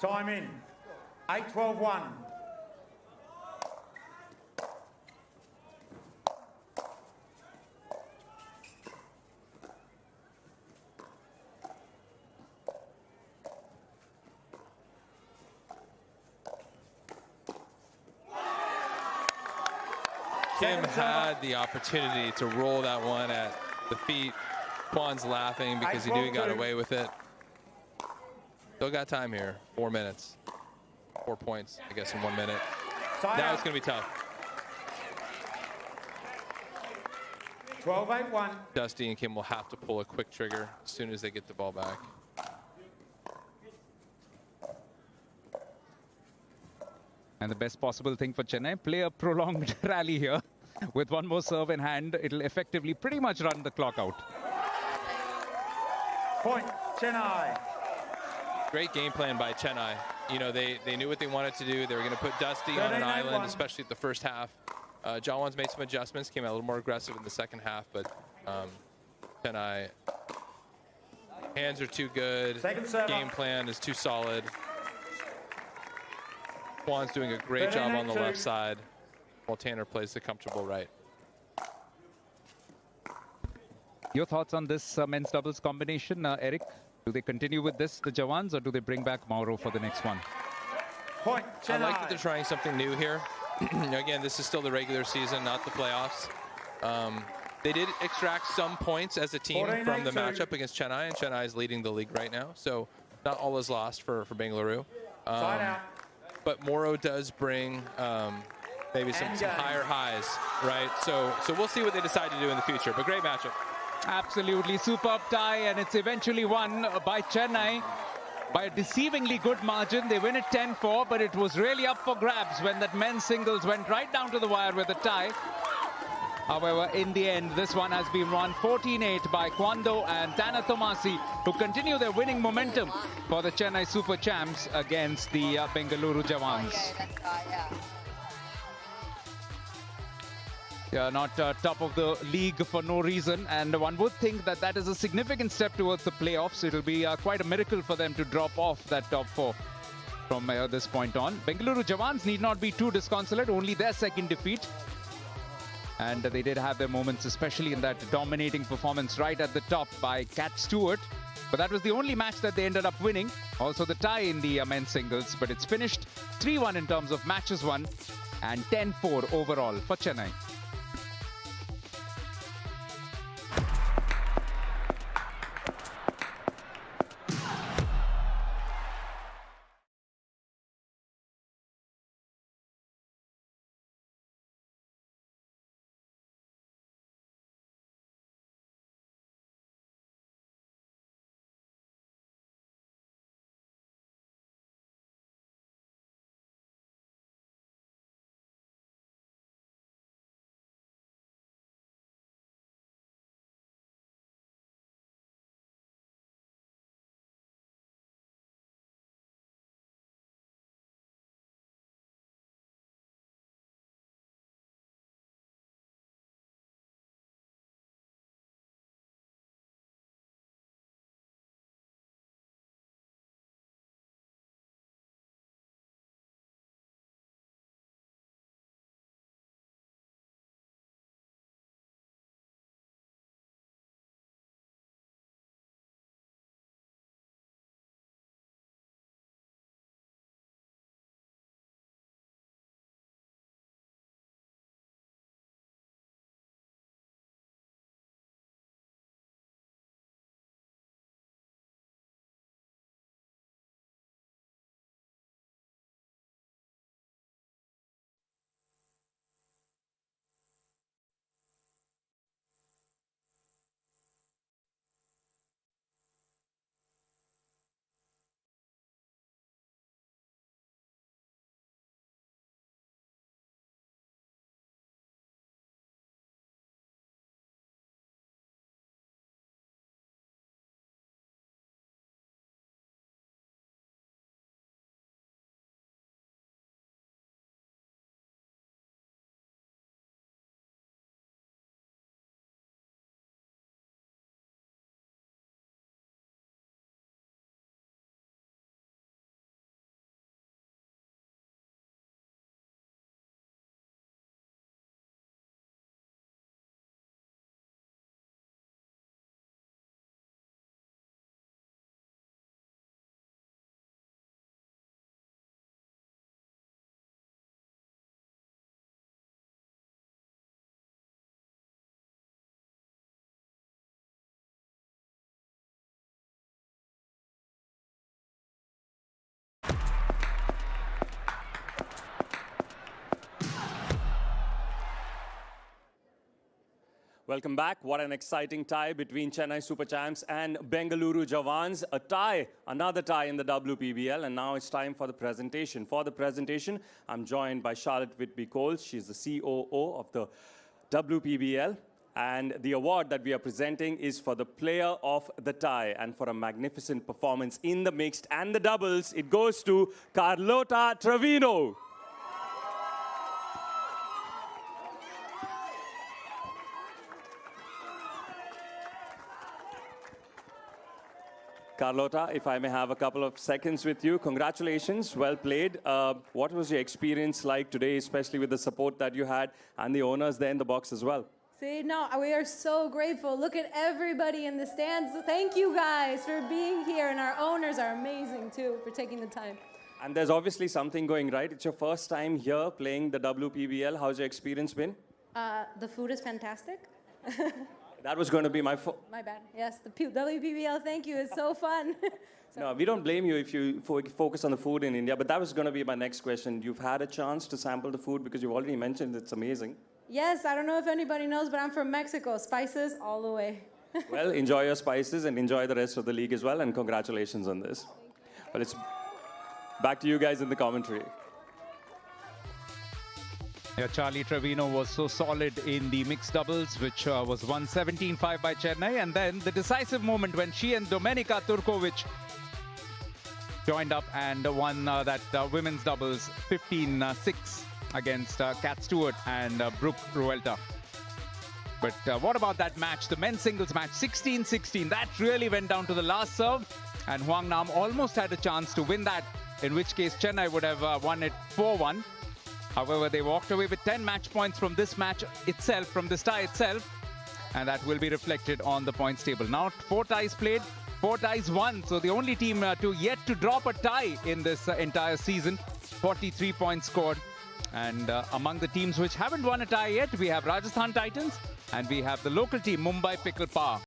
Time in. 8-12-1. Kim had the opportunity to roll that one at the feet. Kwan's laughing because he knew he got away with it. Still got time here. 4 minutes. 4 points, I guess, in 1 minute. Now it's going to be tough. 12-8-1. Dusty and Kim will have to pull a quick trigger as soon as they get the ball back. And the best possible thing for Chennai, play a prolonged rally here. With one more serve in hand, it'll effectively pretty much run the clock out. Point, Chennai. Great game plan by Chennai. You know, they knew what they wanted to do. They were going to put Dusty on an island, especially at the first half. Jawans made some adjustments, came out a little more aggressive in the second half, but Chennai, hands are too good. Game plan is too solid. Juan's doing a great job on the left side, while Tanner plays the comfortable right. Your thoughts on this men's doubles combination, Eric? Do they continue with this, the Jawans, or do they bring back Mauro for the next one? Point, I like that they're trying something new here. Again, this is still the regular season, not the playoffs. They did extract some points as a team from the matchup against Chennai, and Chennai is leading the league right now, so not all is lost for Bengaluru. But Mauro does bring maybe some higher highs, right? So we'll see what they decide to do in the future, but great matchup. Absolutely superb tie, and it's eventually won by Chennai by a deceivingly good margin. They win it 10-4, but it was really up for grabs when that men's singles went right down to the wire with a tie. However, in the end, this one has been won 14-8 by Kwando and Tanner Tomasi, who continue their winning momentum for the Chennai Super Champs against the Bengaluru Jawans. They are not top of the league for no reason, and one would think that that is a significant step towards the playoffs. It will be quite a miracle for them to drop off that top four from this point on. Bengaluru Jawans need not be too disconsolate, only their second defeat. And they did have their moments, especially in that dominating performance right at the top by Kat Stewart. But that was the only match that they ended up winning. Also the tie in the men's singles, but it's finished 3-1 in terms of matches won and 10-4 overall for Chennai. Welcome back. What an exciting tie between Chennai Super Champs and Bengaluru Jawans. A tie, another tie in the WPBL. And now it's time for the presentation. For the presentation, I'm joined by Charlotte Whitby-Coles. She's the COO of the WPBL. And the award that we are presenting is for the player of the tie. And for a magnificent performance in the mixed and the doubles, it goes to Carlota Trevino. Carlota, if I may have a couple of seconds with you, congratulations, well played. What was your experience like today, especially with the support that you had and the owners there in the box as well? See, no, we are so grateful. Look at everybody in the stands. Thank you guys for being here, and our owners are amazing too for taking the time. And there's obviously something going right. It's your first time here playing the WPBL. How's your experience been? The food is fantastic. That was going to be my My bad. Yes, the WPBL, thank you. It's so fun. No, we don't blame you if you focus on the food in India, but that was going to be my next question. You've had a chance to sample the food because you've already mentioned it's amazing. Yes, I don't know if anybody knows, but I'm from Mexico. Spices all the way. Well, enjoy your spices and enjoy the rest of the league as well, and congratulations on this. Well, it's back to you guys in the commentary. Yeah, Charlie Trevino was so solid in the mixed doubles, which was won 17-5 by Chennai. And then the decisive moment when she and Domenica Turkovic joined up and won that women's doubles 15-6 against Kat Stewart and Brooke Ruelta. But what about that match, the men's singles match, 16-16? That really went down to the last serve. And Huang Nam almost had a chance to win that, in which case Chennai would have won it 4-1. However, they walked away with 10 match points from this match itself, from this tie itself, and that will be reflected on the points table. Now, 4 ties played, 4 ties won. So the only team yet to drop a tie in this entire season, 43 points scored. And among the teams which haven't won a tie yet, we have Rajasthan Titans and we have the local team, Mumbai Pickleball.